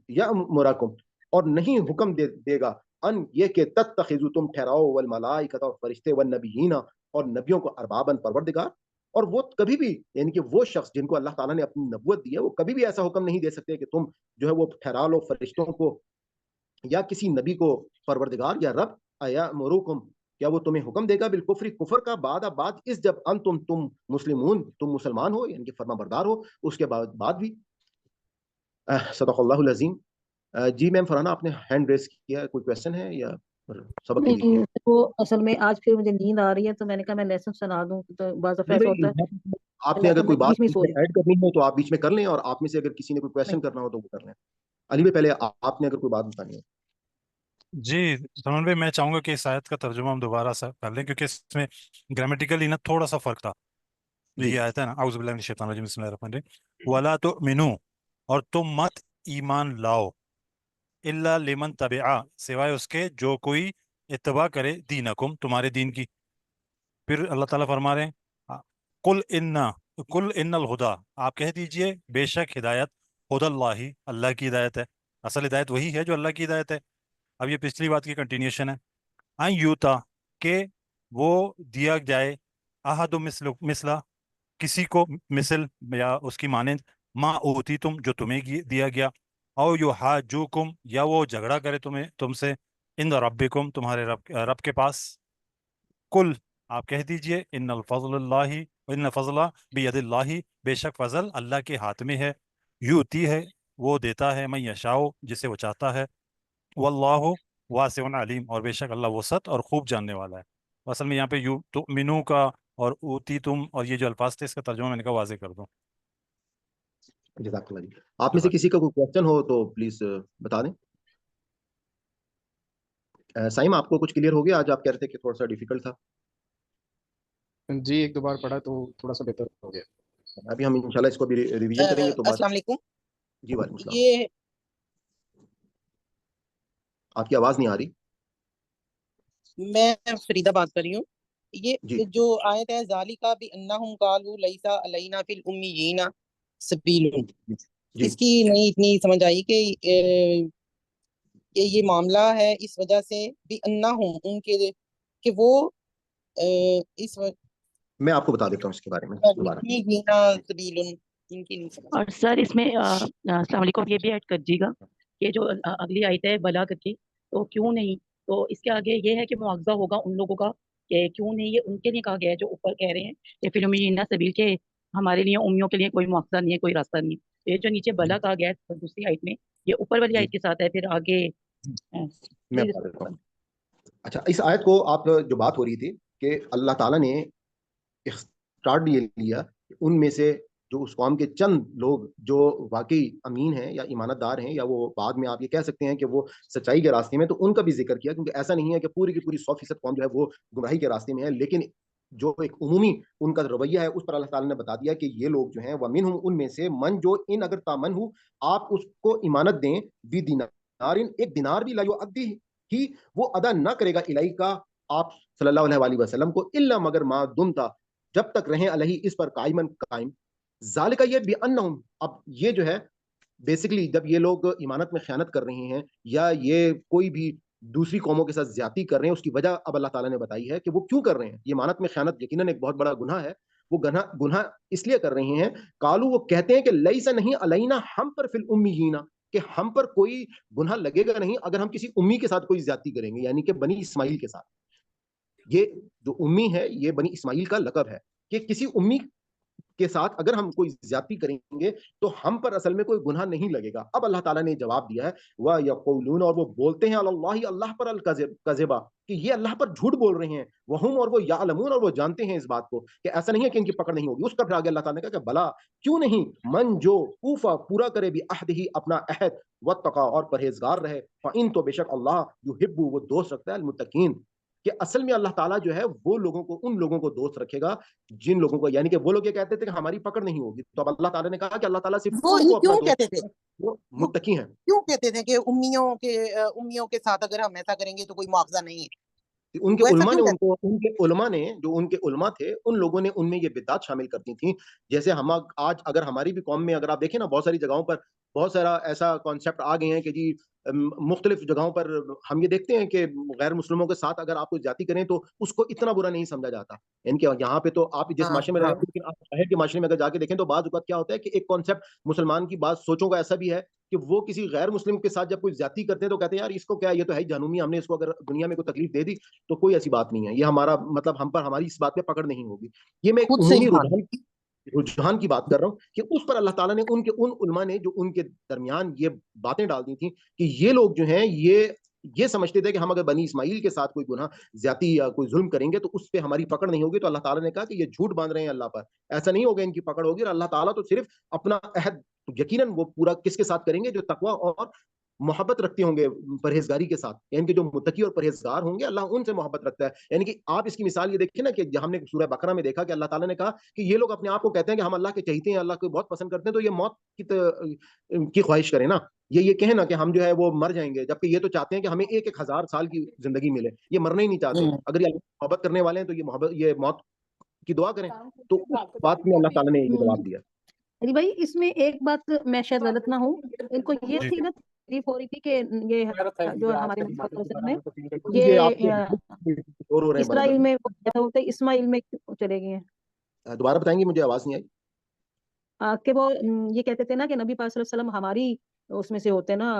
یأمرکم، اور نہیں حکم دے گا، ان یہ کہ تتخذوا، تم ٹھہراؤ، والملائکۃ، اور فرشتے، والنبیین، اور نبیوں کو، اربابن، پروردگار. اور وہ کبھی بھی، یعنی کہ وہ شخص جن کو اللہ تعالیٰ نے اپنی نبوت دی ہے، وہ کبھی بھی ایسا حکم نہیں دے سکتے کہ تم جو ہے وہ ٹھہرا لو فرشتوں کو یا کسی نبی کو پروردگار یا رب. ایامرکم، کیا وہ تمہیں حکم دے گا، بالکفر، کفر کا، بعد اس، جب تم مسلمون، تم مسلمان ہو، یعنی کہ فرما بردار ہو اس کے بعد بھی. صدق اللہ العظیم. جی میم فرحانہ، آپ نے ہینڈ ریز کیا، کوئی کویسچن ہے یا سبق کے لیے؟ نہیں، وہ اصل میں آج پھر مجھے نیند آ رہی ہے، تو میں نے کہا میں لیسن سنا دوں. تو بعض دفعہ ایسا ہوتا ہے آپ نے اگر کوئی بات بیچ میں بیچ سو میں ایڈ کرنی ہو تو آپ بیچ میں کر لیں، اور آپ میں سے اگر کسی نے کوئی کویسچن کرنا ہو تو وہ کر لیں. علی بھائی پہلے آپ نے اگر کوئی بات بتانی ہے. جی سلمان بھائی، میں چاہوں گا کہ اس آیت کا ترجمہ ہم دوبارہ سے کر لیں، کیونکہ اس میں گرامیٹیکلی نا تھوڑا سا فرق تھا. جی یہ آیت ہے نا، اعوذ باللہ من الشیطان الرجیم، بسم اللہ الرحمن الرحیم، ولا تؤمنوا، اور تم مت ایمان لاؤ، الا لمن تبعا، سوائے اس کے جو کوئی اتباع کرے، دینکم، تمہارے دین کی. پھر اللہ تعالیٰ فرما رہے ہیں، قل ان الہدا، آپ کہہ دیجئے بے شک ہدایت، ہدی اللہ، اللہ کی ہدایت ہے. اصل ہدایت وہی ہے جو اللہ کی ہدایت ہے. اب یہ پچھلی بات کی کنٹینیوشن ہے. ان یوتا، کہ وہ دیا جائے، احد مثلا، کسی کو مثل یا اس کی مانند، ما اوتی تم، جو تمہیں دیا گیا، او یحاجوکم، یا وہ جھگڑا کرے تم سے، ان ربکم، تمہارے رب کے پاس. کل، آپ کہہ دیجئے، ان فضل بید اللہ، بے شک فضل اللہ کے ہاتھ میں ہے، یوتی ہے، وہ دیتا ہے، من یشاء، جسے وہ چاہتا ہے، واللہ واسع علیم، اور بے شک اللہ وسعت اور خوب جاننے والا ہے. असल में यहाँ पे यू तो मिनू का और ऊती तुम और ये जो अल्फाज थे इसका तर्जुमा मैंने कहा वाज़ेह कर दूं। जज़ाकल्लाह जी। आप में से किसी का कोई क्वेश्चन हो तो प्लीज बता दें। साइम, आपको कुछ क्लियर हो गया? आज आप कह रहे थे कि थोड़ा सा डिफिकल्ट था। जी एक दो बार पढ़ा तो थोड़ा सा बेहतर हो गया। अभी हम इंशाल्लाह इसको भी रिवीजन करेंगे तो अस्सलाम वालेकुम। जी वालेकुम सलाम। ये आपकी आवाज नहीं आ रही मैं फरीदा बात कर रही हूँ। जी। ये जो आयत है ज़ालिका बि अन्नहुम कालू लैसा अलैना फिल उम्मियीना सबीलुन, जी इसकी नहीं इतनी समझ आई कि ये मामला है इस वजह से बि अन्नहुम उनके कि वो इस मैं आपको बता देता हूँ इसके बारे में दोबारा। उम्मियीना सबीलुन इनकी नहीं समझ। और सर इसमें अस्सलाम वालेकुम ये भी ऐड कर दीजिएगा कि जो अगली आयत है बला करके, तो क्यों नहीं, तो इसके आगे ये है कि मुआवजा होगा उन लोगों का कि क्यों नहीं, ये उनके लिए कहा गया है जो ऊपर कह रहे हैं कि फिर उम्मीना सबील के हमारे लिए उम्मियों के लिए कोई मुआवजा नहीं है, कोई रास्ता नहीं है। ये जो नीचे बला कहा गया है दूसरी आयत में, ये ऊपर वाली आयत के साथ है, फिर आगे मैं बता देता हूँ। अच्छा, इस आयत को आप जो बात हो रही थी कि अल्लाह ताला ने स्टार्ट ये लिया उनमें से जो उस कौम के चंद लोग जो वाकई अमीन हैं या ईमानदार हैं या वो बाद में आप ये कह सकते हैं कि वो सच्चाई के रास्ते में, तो उनका भी जिक्र किया, क्योंकि ऐसा नहीं है कि पूरी की पूरी 100% कौम जो है वो गुमराही के रास्ते में है, लेकिन जो एक उमूमी उनका रवैया है उस पर अल्लाह ताला ने बता दिया कि ये लोग जो हैं वह मिनहुम उनमें से मन जो इन अगर तामन हो आप उसको इमानत दें बी दिनारिन, एक दिनार भी ला युअद्दी ही वो अदा ना करेगा इलाई का आप सल्लल्लाहु अलैहि वसल्लम को, इल्ला मगर मा दुमता जब तक रहें अलही इस पर कायमन कायम। जालिका ये बिअन्नहुम, अब ये जो है बेसिकली जब ये लोग इमानत में खयानत कर रहे हैं या ये कोई भी दूसरी कौमों के साथ ज्यादती कर रहे हैं, उसकी वजह अब अल्लाह ताला ने बताई है कि वो क्यों कर रहे हैं। ये इमानत में खयानत यकीनन एक बहुत बड़ा गुनाह है। वो गुनाह इसलिए कर रहे हैं, कालू वो कहते हैं कि लईसा नहीं अलैना हम पर फिल उम्मीयीना, कि हम पर कोई गुनाह लगेगा नहीं अगर हम किसी उम्मी के साथ कोई ज्यादती करेंगे, यानी कि बनी इस्माइल के साथ। ये जो उम्मी है ये बनी इस्माइल का लक़ब है कि किसी उम्मी के साथ अगर हम कोई ज्यादती करेंगे तो हम पर असल में कोई गुनाह नहीं लगेगा। अब अल्लाह ताला ने जवाब दिया है वह यक़ूलून, और वो बोलते हैं अलल्लाहि अल्लाह पर अल कज़िबा, कि ये अल्लाह पर झूठ बोल रहे हैं, वहुम और वो यालमून और वो जानते हैं इस बात को कि ऐसा नहीं है कि इनकी पकड़ नहीं होगी। उसका फिर आगे अल्लाह ताला ने कहा कि भला क्यों नहीं, मन जो ऊफा पूरा करे भी अहदिही अपना अहद वत्तका और परहेजगार रहे, फ़इन तो बेशक अल्लाह युहिब्बु वो दोस्त रखता है अल-मुत्तकीन, कि असल में अल्लाह ताला जो है वो लोगों को उन लोगों को दोस्त रखेगा जिन लोगों को, यानी कि वो लोग ये कहते थे कि हमारी पकड़ नहीं होगी, तो अब अल्लाह ताला ने कहा कि अल्लाह ताला सिर्फ वो उनको अपना क्यों दोस्त कहते थे, वो मुत्तकी हैं। क्यों कहते थे कि उम्मियों के साथ अगर हम ऐसा करेंगे तो कोई मुआवजा नहीं है, उनके वो ऐसा उलमा ने क्यों उनको, उनके उलमा ने, जो उनके उलमा थे उन लोगों ने उनमें ये बिदअत शामिल कर दी थी। जैसे हम आज अगर हमारी भी कौम में अगर आप देखें ना, बहुत सारी जगहों पर बहुत सारा ऐसा कॉन्सेप्ट आ गए हैं कि जी मुख्तलिफ जगहों पर हम ये देखते हैं कि गैर मुस्लिमों के साथ अगर आप कोई जाति करें तो उसको इतना बुरा नहीं समझा जाता। इनके यहाँ पे तो आप जिस हाँ माशरे में रह हाँ रहे हैं, लेकिन आप शहर के माशरे में अगर जाके देखें तो बाज़ औक़ात क्या होता है कि एक कॉन्सेप्ट मुसलमान की बात सोचों का ऐसा भी है कि वो किसी गैर मुस्लिम के साथ जब कोई ज्यादती करते हैं तो कहते हैं यार इसको क्या, ये तो है ही जानूमी, हमने इसको अगर दुनिया में कोई तकलीफ दे दी तो कोई ऐसी बात नहीं है, ये हमारा मतलब हम पर हमारी इस बात पे पकड़ नहीं होगी। ये मैं एक खुद से उमूमी ईमान। रुझान की बात कर रहा हूँ कि उस पर अल्लाह ताला ने उनके उन उलमा ने जो उनके दरमियान ये बातें डाल दी थी कि ये लोग जो हैं ये समझते थे कि हम अगर बनी इस्माइल के साथ कोई गुनाह ज्यादती या कोई जुल्म करेंगे तो उस पे हमारी पकड़ नहीं होगी, तो अल्लाह ताला ने कहा कि ये झूठ बांध रहे हैं अल्लाह पर, ऐसा नहीं होगा इनकी पकड़ होगी। और अल्लाह ताला तो सिर्फ अपना अहद यकीनन वो पूरा किसके साथ करेंगे, जो तकवा और मोहब्बत रखते होंगे परहेजगारी के साथ, यानी कि जो मुत्तकी और परहेजगार होंगे अल्लाह उनसे मोहब्बत रखता है। यानी कि आप इसकी मिसाल ये देखिए ना कि हमने सूरह बकरा में देखा कि अल्लाह ताला ने कहा कि ये लोग अपने आप को कहते हैं कि हम अल्लाह के चाहते हैं, अल्लाह को बहुत पसंद करते हैं, तो ये मौत की ख्वाहिश करें ना, ये कहें ना कि हम जो है वो मर जाएंगे, जबकि ये तो चाहते हैं कि हमें एक एक हजार साल की जिंदगी मिले, ये मरना ही नहीं चाहते। अगर ये मोहब्बत करने वाले हैं तो ये मौत की दुआ करें। तो उस बात में अल्लाह ताला ने ये जवाब दिया। अरे भाई इसमें एक बात मैं शायद गलत ना हूँ, इनको ये जी थी ना तकलीफ हो रही थी कि ये जो हमारे नबी वसल्लम है ये ये आपके और हो रहे हैं इसराइल बराबर। में ऐसा होता है, इस्माइल में क्यों चले गए हैं दोबारा बताएंगे, मुझे आवाज नहीं आई। कि वो ये कहते थे ना कि नबी पाक सल्लल्लाहु अलैहि वसल्लम हमारी उसमें से होते हैं ना,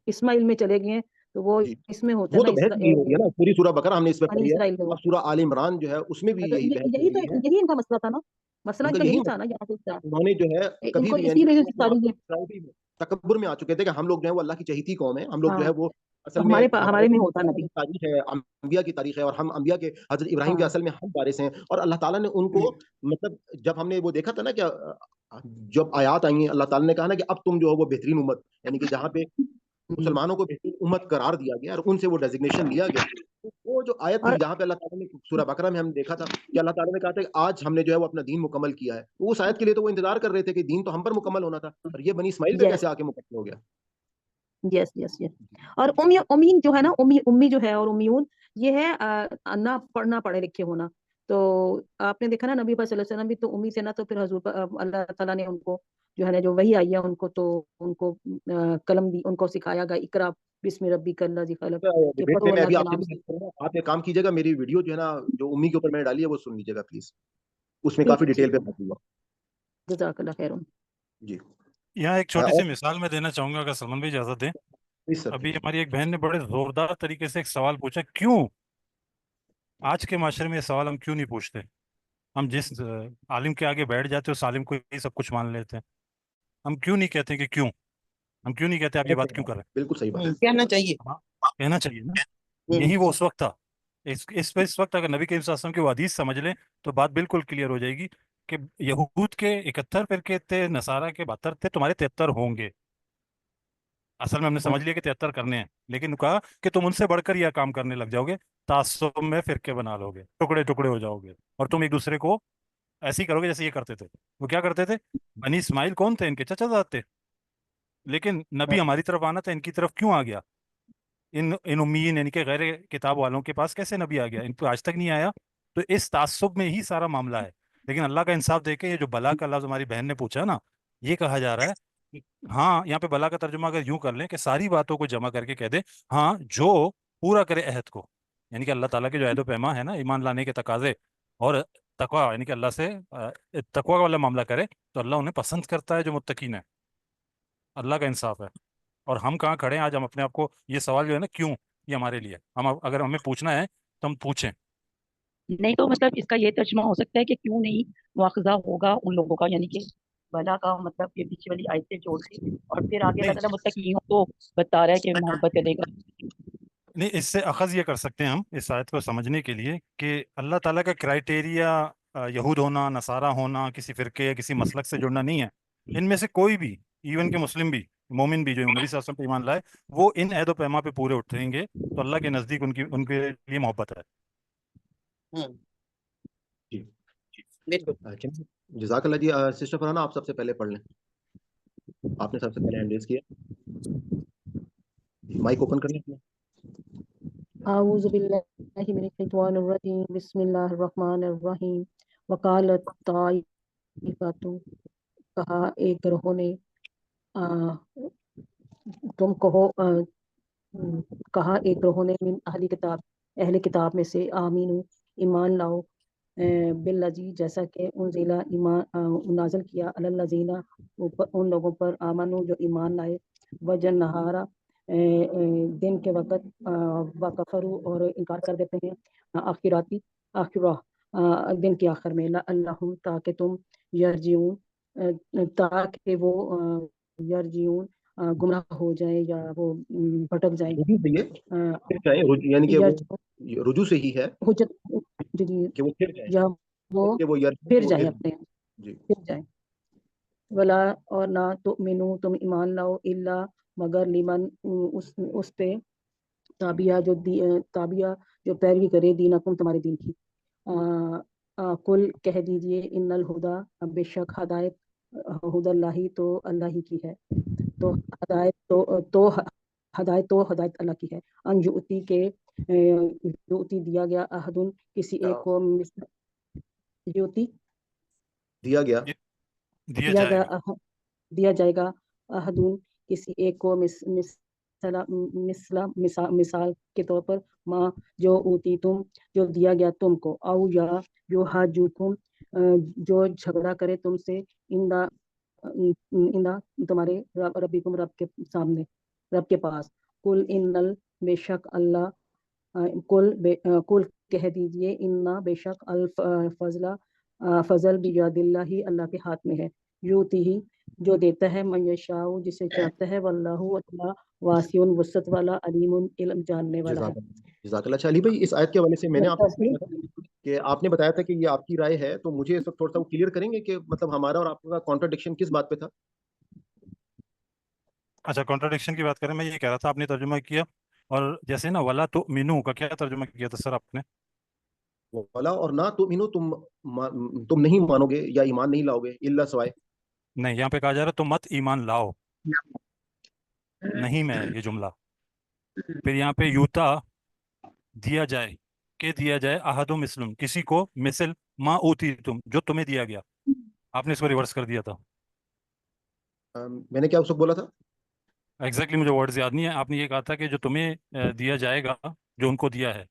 इस्माइल में चले गए हैं, तो वो जी, इसमें होता वो है तो ना बहस नहीं हो रही है ना, पूरी सूरह बकरा हमने इस पे बनी पढ़ी है, इसराइल में अब सूरह आल इमरान जो है उसमें भी तो यही बहस हो यही तो रही है। यही इनका मसला था ना, मसला उनका इनका यही यही था ना, मसला, यहाँ से था उन्होंने जो है कभी इनको भी इसी यानी वजह से सारी ये तकब्बुर में आ चुके थे कि हम लोग जो है वो अल्लाह की चहीती कौम है, हम लोग जो है वो اصل میں ہمارے میں ہوتا نبی. تاریخ ہے، انبیاء کی تاریخ ہے، اور ہم انبیاء کے حضرت ابراہیم کے ہاں. اصل میں ہم وارث ہیں، اور اللہ تعالیٰ نے ان کو مطلب جب ہم نے وہ دیکھا تھا نا کہ جب آیات آئی ہیں، اللہ تعالیٰ نے کہا نا کہ اب تم جو ہو وہ بہترین امت، یعنی کہ جہاں پہ مسلمانوں کو بہترین امت قرار دیا گیا اور ان سے وہ ڈیزگنیشن لیا گیا. وہ جو آیت تھی اور جہاں پہ اللہ تعالیٰ نے سورہ بقرہ میں ہم دیکھا تھا کہ اللہ تعالیٰ نے کہا تھا کہ آج ہم نے جو ہے وہ اپنا دین مکمل کیا ہے، اس آیت کے لیے تو وہ انتظار کر رہے تھے کہ دین تو ہم پر مکمل ہونا تھا، اور یہ بنی اسماعیل پہ یس کیسے آ کے مکمل ہو گیا. یس یس یس. اور امین جو ہے نا، امی جو ہے اور امیون، یہ ہے نہ پڑھنا پڑھے لکھے ہونا. تو آپ نے دیکھا نا نبی پاک صلی اللہ علیہ وسلم بھی تو امی سے نا، تو پھر حضور اللہ تعالیٰ نے ان کو جو ہے نا، جو وہی آئی ہے ان کو، تو ان کو قلم بھی ان کو سکھایا گیا، اقرا بسم ربک الذی خلق، کہ بیٹے پڑھو میں اللہ ابھی کے آپ سے نام بھی سے. بات کروں گا، آپ ایک کام کیجیے گا، میری ویڈیو جو ہے نا جو امی کے اوپر میں نے ڈالی ہے وہ سن لیجیے گا پلیز، اس میں ٹھیک کافی ہے ڈیٹیل ٹھیک پہ ہے. بات ہوا. جزاک اللہ خیر. جی یہاں ایک چھوٹی سی اور مثال میں دینا چاہوں گا اگر سلمان بھائی اجازت دیں. پلیز سر ابھی پلیز. ہماری ایک بہن نے بڑے زوردار طریقے سے ایک سوال پوچھا، کیوں آج کے معاشرے میں یہ سوال ہم کیوں نہیں پوچھتے؟ ہم جس عالم کے آگے بیٹھ جاتے اس عالم کو یہ سب کچھ مان لیتے ہیں. ہم کیوں نہیں کہتے کہ کیوں؟ ہم کیوں نہیں کہتے آپ یہ بات کیوں کر رہے بالکل صحیح بات. کہنا چاہیے. ہیں؟ ہاں، کہنا چاہیے نا. یہی وہ اس وقت تھا. اس وقت اگر نبی کریم صلی اللہ علیہ وسلم کی وہ حدیث سمجھ لیں تو بات بالکل کلیئر ہو جائے گی کہ یہود کے 71 فرقے تھے، نصارہ کے 72 تھے، تمہارے 73 ہوں گے. اصل میں ہم نے سمجھ لیا کہ 73 کرنے ہیں، لیکن کہا کہ تم ان سے بڑھ کر یہ کام کرنے لگ جاؤ گے، تعصب میں فرقے بنا لو گے، ٹکڑے ٹکڑے ہو جاؤ گے، اور تم ایک دوسرے کو ایسے ہی کرو گے جیسے یہ کرتے تھے. وہ کیا کرتے تھے؟ بنی اسماعیل کون تھے؟ ان کے چچا زاد تھے. لیکن نبی ہماری طرف آنا تھا، ان کی طرف کیوں آ گیا؟ ان امیین یعنی کہ غیر کتاب والوں کے پاس کیسے نبی آ گیا؟ ان کو آج تک نہیں آیا. تو اس تعصب میں ہی سارا معاملہ ہے. لیکن اللہ کا انصاف دے کے یہ جو بلا کا لفظ ہماری بہن نے پوچھا نا، یہ کہا جا رہا ہے کہ ہاں، یہاں پہ بلا کا ترجمہ اگر یوں کر لیں کہ ساری باتوں کو جمع کر کے کہہ دے، ہاں جو پورا کرے عہد کو، یعنی کہ اللہ تعالیٰ کے جو عہد و پیما ہے نا، ایمان لانے کے تقاضے اور تقوی، یعنی کہ اللہ سے تقوی والا معاملہ کرے تو اللہ انہیں پسند کرتا ہے جو متقین ہے. اللہ کا انصاف ہے. اور ہم کہاں کھڑے ہیں آج؟ ہم اپنے آپ کو یہ سوال جو ہے نا کیوں، یہ ہمارے لیے ہم اگر ہمیں پوچھنا ہے تو ہم پوچھیں. نہیں تو مطلب اس کا یہ ترجمہ ہو سکتا ہے کہ کیوں نہیں مواخذہ ہوگا ان لوگوں کا، یعنی کہ بلا کا مطلب یہ پیچھے والی آیت سے جوڑ کے، اور پھر آگے اللہ تعالیٰ متقین ہوں تو بتا رہا ہے کہ محبت کرے گا. نہیں، اس سے اخذ یہ کر سکتے ہیں ہم اس آیت کو سمجھنے کے لیے کہ اللہ تعالیٰ کا کرائٹیریا یہود ہونا، نصارہ ہونا، کسی فرقے یا کسی مسلک سے جڑنا نہیں ہے. ان میں سے کوئی بھی، ایون کہ مسلم بھی، مومن بھی جو نبی صلی اللہ علیہ وسلم پہ ایمان لائے، وہ ان عہد و پیما پہ پورے اٹھیں گے تو اللہ کے نزدیک ان کے لیے محبت ہے. جی بالکل. جزاک اللہ. جی سسٹر فرحانہ آپ سب سے پہلے پڑھ لیں، آپ نے سب سے پہلے ہینڈ ریز کیا. مائک اوپن کر لیں اپنا. اعوذ باللہ من الشیطان الرجیم، بسم اللہ الرحمن الرحیم. وقالت طائفۃ، کہا ایک گروہ نے، تم کہو، کہا ایک گروہ نے، من اہل کتاب میں سے، آمینو ایمان لاؤ، بالذی جیسا کہ انزل ایمان نازل کیا، علی الذین ان لوگوں پر، آمنو جو ایمان لائے، وجن نہارا دن کے وقت، وکفروا اور انکار کر دیتے ہیں، آخرہ دن کے آخر میں، لعلہم تاکہ تم یرجعون تاکہ وہ یرجعون گمراہ ہو جائیں یا وہ بھٹک جائیں. رجوع سے یہ پھر جائیں، یعنی کہ وہ رجوع سے ہی ہے حجت کہ وہ پھر جائیں، یا وہ کہ وہ پھر جائیں اپنے جی پھر جائیں. ولا اور نہ تؤمنو تم ایمان لاؤ، الا مگر لمن اس پہ تابعہ جو پیروی کرے، دینکم تمہارے دین کی. کل کہہ دیجئے، ان الہدا بے شک ہدایت، ہد اللہ تو اللہ ہی کی ہے، تو ہدایت اللہ کی ہے. ان یؤتی کے یؤتی دیا گیا، احدن کسی ایک کو، یؤتی دیا گیا دیا جائے گا. احدن کسی ایک کو، مثال کے طور پر، ماں جو اوتی تم جو دیا گیا تم کو، او یا جو حاجوکم جو جھگڑا کرے تم سے، اندا تمہارے ربکم رب کے سامنے، رب کے پاس. کل ان بے شک اللہ، کل کہہ دیجئے، انا بے شک فضل بیاد اللہ اللہ کے ہاتھ میں ہے، یوتی ہی جو دیتا ہے، من یشاء جسے چاہتا ہے، واللہ اللہ वासिउन वसत वाला अलीमुन इल्म जानने वाला है। जज़ाकल्लाह। अच्छा अली भाई, इस आयत के हवाले से मैंने आपको तस्लीम पूछा था कि आपने बताया था कि ये आपकी राय है, तो मुझे इस वक्त थोड़ा सा वो क्लियर करेंगे कि मतलब हमारा और आपका कॉन्ट्रडिक्शन किस बात पे था? अच्छा, कॉन्ट्रडिक्शन की बात करें, मैं ये कह रहा था, आपने तर्जुमा किया, और जैसे ना वला तो मीनू का क्या तर्जुमा किया था सर आपने? वाला और ना तुम तुम नहीं मानोगे या ईमान नहीं लाओगे इल्ला सवाए। नहीं, यहाँ पे कहा जा रहा है तुम मत ईमान लाओ, नहीं में है ये जुमला। फिर यहाँ पे यूता दिया जाए, के दिया जाए अहदुम मिस्लुम, किसी को मिसल मा ऊती तुम, जो तुम्हें दिया गया। आपने इसको रिवर्स कर दिया था। मैंने क्या उस वक्त बोला था? एग्जैक्टली मुझे वर्ड्स याद नहीं है, आपने ये कहा था कि जो तुम्हें दिया जाएगा, जो उनको दिया है।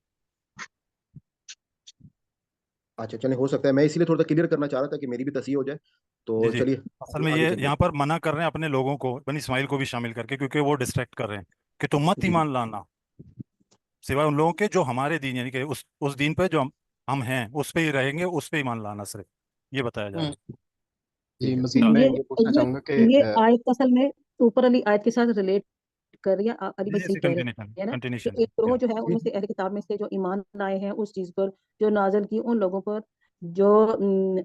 अच्छा चलिए, हो सकता है, मैं इसलिए थोड़ा सा क्लियर करना चाह रहा था कि मेरी भी तसहीह हो जाए, जी तो जी। चलिए असल में आगे ये चलिए। यहाँ पर मना कर रहे हैं अपने लोगों को, बनी इस्माइल को भी शामिल करके, क्योंकि वो डिस्ट्रैक्ट कर रहे हैं कि तुम मत जी ईमान लाना, सिवाय उन लोगों के जो हमारे दीन, यानी कि उस दीन पे जो हम हैं उस पे ही रहेंगे, उस पे ईमान लाना सिर्फ, ये बताया जा रहा है। जी ठीक है। मजीद मैं ये ये पूछना ये चाहूंगा कि ये आयत असल में ऊपर वाली आयत के साथ रिलेट कर रही है। अली भाई सही कह रहे हैं ना कि कंटिन्यूशन एक ग्रोह जो है जी उनमें से अहले किताब में से जो ईमान लाए हैं उस चीज पर जो नाजल की, उन लोगों पर जो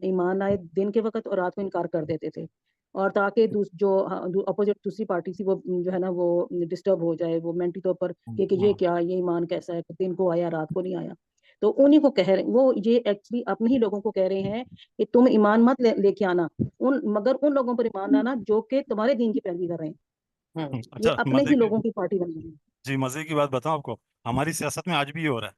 ईमान लाए दिन के वक्त और रात को इनकार कर देते थे, और ताकि जो अपोजिट दूसरी पार्टी थी वो जो है ना वो डिस्टर्ब हो जाए, वो मेंटली तौर पर कि ये क्या, ये ईमान कैसा है, दिन को आया रात को नहीं आया। तो उन्हीं को कह रहे, वो ये एक्चुअली अपने ही लोगों को कह रहे हैं कि तुम ईमान मत लेके आना, मगर उन लोगों पर ईमान लाना जो कि तुम्हारे दीन की पैरवी कर रहे हैं। ये अच्छा, अपने ही लोगों की पार्टी बन गई। जी मजे की बात बताऊं आपको, हमारी सियासत में आज भी ये हो रहा है,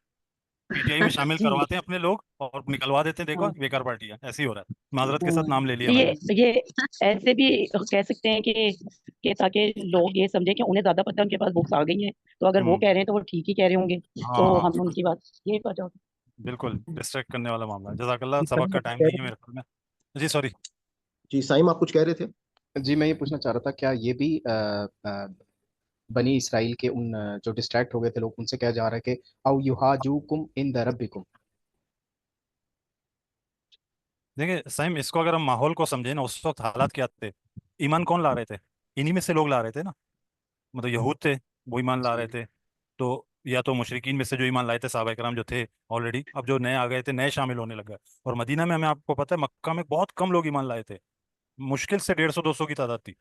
पीटीआई में शामिल जी करवाते हैं अपने लोग और निकलवा देते हैं, देखो हाँ बेकार पार्टी है, ऐसे ही हो रहा है, माजरत के साथ हाँ नाम ले लिया ये मैंने। ये ऐसे भी कह सकते हैं कि ताकि लोग ये समझे कि उन्हें ज्यादा पता है, उनके पास बुक्स आ गई हैं, तो अगर वो हम्म, कह रहे हैं तो वो ठीक ही कह रहे होंगे, हाँ तो हाँ, हम उनकी बात ये वजह। बिल्कुल डिस्ट्रैक्ट करने वाला मामला है। जजाकल्ला, जी, सबक साइम का आप कुछ टाइम कह नहीं रहे है थे? मेरे ख्याल में। जी सॉरी। जी साइम आप कुछ कह रहे थे? जी मैं ये पूछना चाह रहा था क्या ये भी बनी इसराइल के उन जो डिस्ट्रैक्ट हो गए थे लोग, उनसे कहा जा रहा है कि औ युहाजुकुम इन रब्बिकुम। देखिए साइम, इसको अगर हम माहौल को समझे ना, उस वक्त हालात क्या थे, ईमान कौन ला रहे थे? इन्हीं में से लोग ला रहे थे ना, मतलब यहूद थे, वो ईमान ला रहे जी थे। तो या तो मुशरिकीन में से जो ईमान लाए थे, साहबा कराम जो थे ऑलरेडी, अब जो नए आ गए थे, नए शामिल होने लग गए। और मदीना में, हमें आपको पता है, मक्का में बहुत कम लोग ईमान लाए थे, मुश्किल से 150-200 की तादाद थी।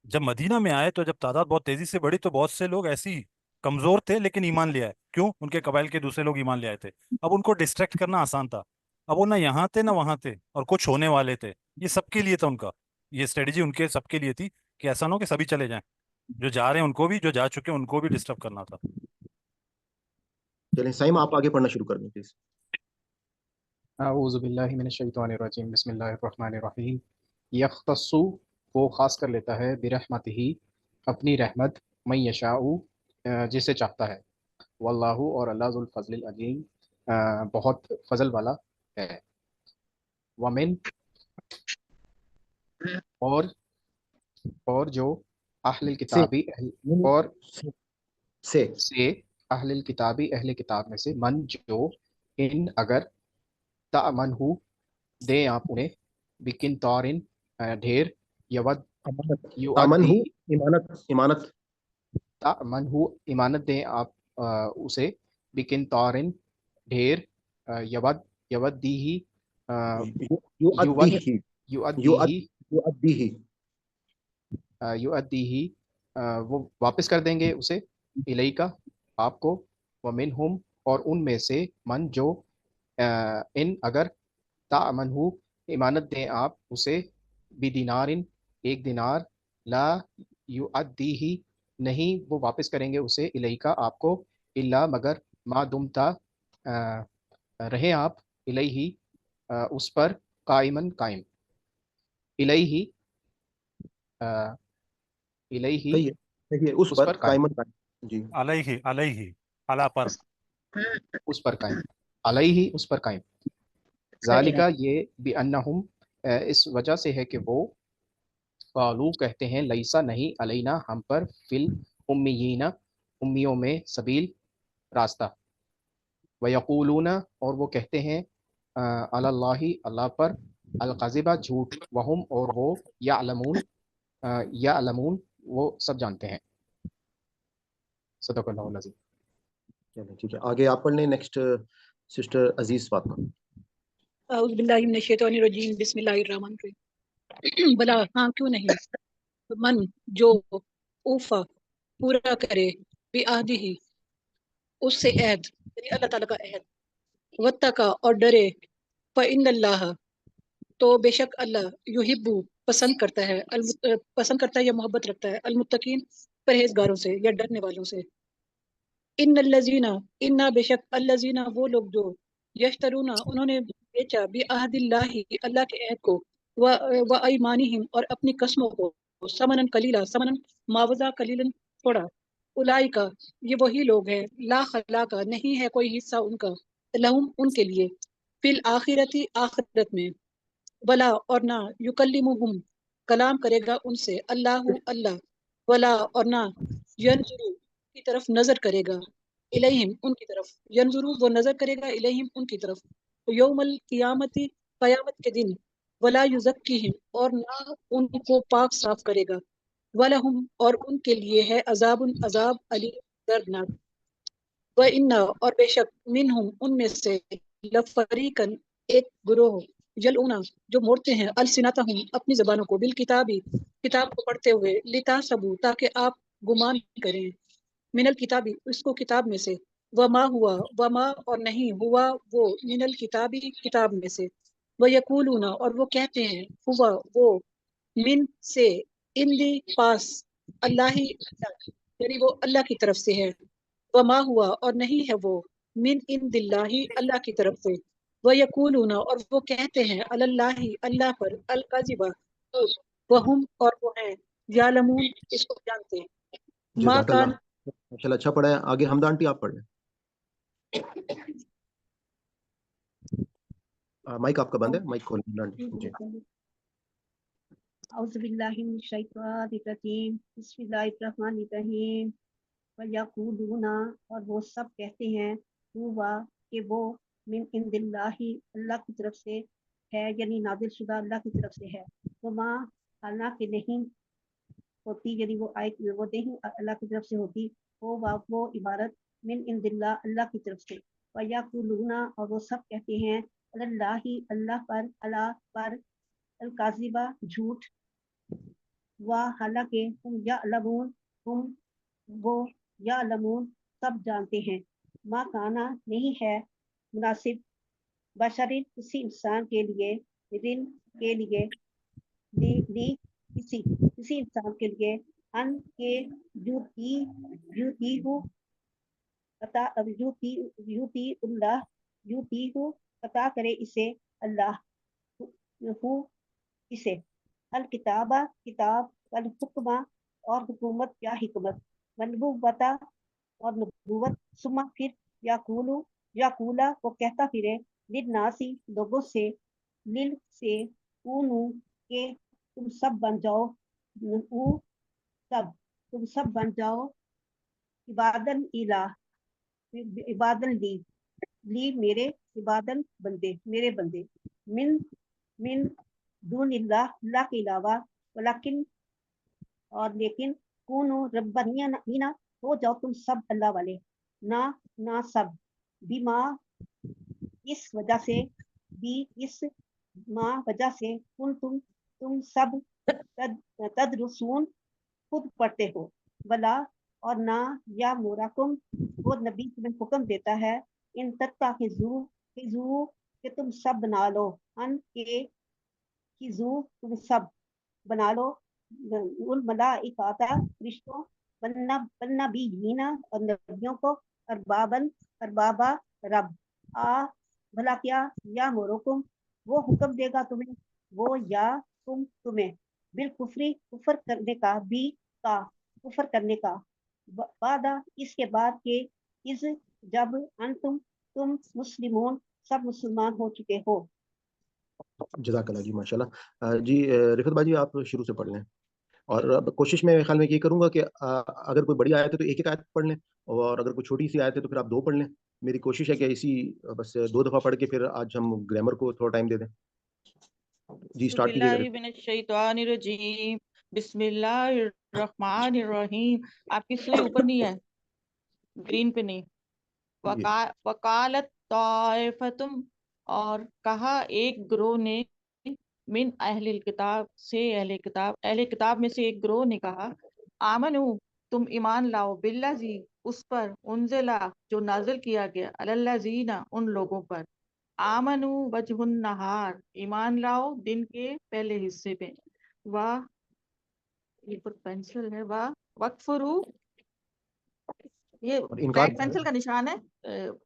जब मदीना में आए, तो जब तादाद बहुत तेजी से बढ़ी, तो बहुत से लोग ऐसे ही कमजोर थे लेकिन ईमान ले आए। क्यों? उनके कबाइल के दूसरे लोग ईमान ले आए थे। अब उनको डिस्ट्रैक्ट करना आसान था, अब वो ना यहाँ थे ना वहां थे, और कुछ होने वाले थे। ये सबके लिए था उनका, ये स्ट्रेटेजी उनके सबके लिए थी, कि ऐसा ना हो कि सभी चले जाएं, जो जा रहे हैं उनको भी, जो जा चुके हैं उनको भी डिस्टर्ब करना था। चलिए साइम आप आगे पढ़ना शुरू कर दें प्लीज। औज़ु बिल्लाहि मिनश शैतानिर रजीम बिस्मिल्लाहिर रहमानिर रहीम। यख्तस्सु वो खास कर लेता है बिरहमतिही अपनी रहमत मैं यशाऊ जिसे चाहता है। वल्लाहु और अल्लाह ज़ुल फज़लिल अज़ीम बहुत फजल वाला है। वमिन और जो अहलिल से किताबी और से, से से अहलिल किताबी अहले किताब में से मन जो इन अगर तामनहु दे आप उन्हें बिकिन तारिन ढेर यवद अमानत, तामन युअद्दी हूँ, इमानत इमानत तामनहु इमानत दें आप उसे बिकिन तारिन ढेर यवद यवद्दी ही यु यु अद्दी युवद ही यु युअद्दी ही यु अद्दी ही युअद्दी ही वो वापस कर देंगे उसे इलई का आपको। वमिन हम और उनमें से मन जो इन अगर तामनहु इमानत दें आप उसे बिदिनारिन एक दिनार ला युअद्दी ही नहीं वो वापस करेंगे उसे इलई का आपको। इल्ला मगर मा दुमता रहे आप इलई ही उस पर कायमन कायम इलई ही इलई ही सही है उस उस पर पर कायम कायमन कायम। जी अलैहि अलैहि, अला पर। उस पर कायम अलैहि उस पर कायम। जालिका ये भी अन्नहुम इस वजह से है कि वो कालू कहते हैं लईसा नहीं अलैना हम पर फिल उम्मीना उम्मियों में सबील रास्ता। वयकूलूना और वो कहते हैं अलल्लाहि अल्लाह पर अलकज़िबा झूठ वहुम और वो यालमून यालमून वो सब जानते हैं। صدق اللہ العظیم. چلیں ٹھیک ہے, آگے آپ پڑھ لیں. نیکسٹ سسٹر عزیز فاطمہ. اعوذ باللہ من الشیطان الرجیم بسم اللہ الرحمن الرحیم. بلا ہاں کیوں نہیں, من جو اوفا پورا کرے بعہدہ اس سے عہد, یعنی اللہ تعالیٰ کا عہد, واتقا اور ڈرے, فإن اللہ تو بے شک اللہ یحب پسند کرتا ہے, پسند کرتا ہے یا محبت رکھتا ہے, المتقین پرہیزگاروں سے یا ڈرنے والوں سے. ان الذین انا بے شک الذین وہ لوگ جو یشترون انہوں نے بیچا بعہد اللہ اللہ کے عہد کو, و ایمانہم اور اپنی قسموں کو, ثمنا قلیلا ثمنا معاوضہ قلیلا تھوڑا, اولئک یہ وہی لوگ ہیں, لا خلاق نہیں ہے کوئی حصہ ان کا, لہم ان کے لیے, فی الآخرتی آخرت میں, ولا اور نہ, یکلمہم کلام کرے گا ان سے اللہ اللہ, ولا اور نہ, ینظر کی طرف نظر کرے گا, الیہم ان کی طرف, ینظر وہ نظر کرے گا الیہم ان کی طرف, یوم القیامتی قیامت کے دن, ولا یزکیہم اور نہ ان کو پاک صاف کرے گا, ولہم اور ان کے لیے ہے عذاب علیم دردناک. وَإِنَّ اور بے شک منہم ان میں سے, لفریقاً ایک گروہ, یلعون جو موڑتے ہیں, السنتہم اپنی زبانوں کو, بالکتابی کتاب کو پڑھتے ہوئے, لتحسبوا تاکہ آپ گمان کریں, من الکتابی اس کو کتاب میں سے, وما ہوا وما اور نہیں ہوا وہ, من الکتابی کتاب میں سے, ویقولون اور وہ کہتے ہیں, ہوا وہ, من سے, ان دی پاس, اللہ یعنی وہ اللہ کی طرف سے ہے, وما ہوا اور نہیں ہے وہ, من عند اللہ اللہ کی طرف سے, ویقولون اور وہ کہتے ہیں, علی اللہ اللہ پر, الکذب وہم اور وہ ہیں, یعلمون اس کو جانتے ہیں. ما جزاک کان اللہ, ماشاءاللہ اچھا پڑھا ہے. آگے حمدہ آنٹی آپ پڑھ لیں. مائک آپ کا بند ہے, مائک کھول حمدہ آنٹی. جی. اعوذ باللہ من الشیطان الرجیم بسم اللہ الرحمن الرحیم. وَيَقُولُونَ اور وہ سب کہتے ہیں, ہوا کہ وہ, من عند اللہ اللہ کی طرف سے ہے, یعنی نازل شدہ اللہ کی طرف سے ہے, وما حالانکہ نہیں ہوتی, یعنی وہ آیت وہ نہیں اللہ کی طرف سے ہوتی, وہ عبارت من عند اللہ اللہ کی طرف سے. وَيَقُولُونَ اور وہ سب کہتے ہیں, اللہ اللہ پر, اللہ پر, الکاذبہ جھوٹ, حالانکہ ہم یعلمون ہم وہ یعلمون سب جانتے ہیں, ما کانا نہیں ہے مناسب, بشرین کسی انسان کے لیے, دن کے لیے, کسی انسان کے لیے, ان کے یوتی ہو عطا کرے اسے اللہ, اسے, الکتابہ کتاب, والحکمہ اور حکومت یا حکمت, والنبوۃ اور نبوت, ثم پھر یقولا وہ کہتا پھرے, للناسی لوگوں سے, لل سے, کونو کہ تم سب بن جاؤ, تم سب بن جاؤ, عبادن الہ عبادن لی میرے, عبادن بندے میرے بندے, من دون اللہ اللہ کے علاوہ, ولیکن اور لیکن, کونو ربانیین ہو جاؤ تم سب اللہ والے, نہ سب, بما اس وجہ سے, اس ماں وجہ سے, تم سب تدرسون خود پڑھتے ہو, ولا اور نہ, یا موراکم وہ نبی تمہیں حکم دیتا ہے, ان تتخذو کہ تم سب بنا لو, ان کے تم سب بنا لو, الملائکۃ فرشتوں, والنبیین اور نبیوں کو, اربابا رب, بھلا کیا, یا موروکم وہ حکم دے گا تمہیں, وہ یا تمہیں, بالکفری کفر کرنے کا, بھی کا کفر کرنے کا, بعد اس کے بعد کہ, اس جب تم مسلمون سب مسلمان ہو چکے ہو. جزاک اللہ جی, ماشاءاللہ. جی رفت بھائی آپ شروع سے پڑھ لیں, اور اب کوشش میں خیال میں یہ کروں گا کہ اگر کوئی بڑی آیت ہے تو ایک آیت پڑھ لیں, اور اگر کوئی چھوٹی سی آیت ہے تو پھر آپ 2 پڑھ لیں. میری کوشش ہے کہ اسی بس 2 دفعہ پڑھ کے پھر آج ہم گرامر کو تھوڑا ٹائم دے دیں. جی سٹارٹ کیجیے. باللہ من الشیطان الرجیم بسم اللہ الرحمن الرحیم. آپ کی سوئی اوپر نہیں ہے, گرین پہ نہیں. جی وقالت طائفتم، اور کہا ایک گروہ نے، من اہل الکتاب سے اہل کتاب میں سے ایک گروہ نے کہا، آمنو تم ایمان لاؤ، باللذی اس پر، انزلہ جو نازل کیا گیا، الذین ان لوگوں پر، آمنو وجہ النہار ایمان لاؤ دن کے پہلے حصے پہ، واہ یہ پر پینسل ہے، واہ وکفرو، یہ اور انکار بلیک پینسل کا نشان ہے،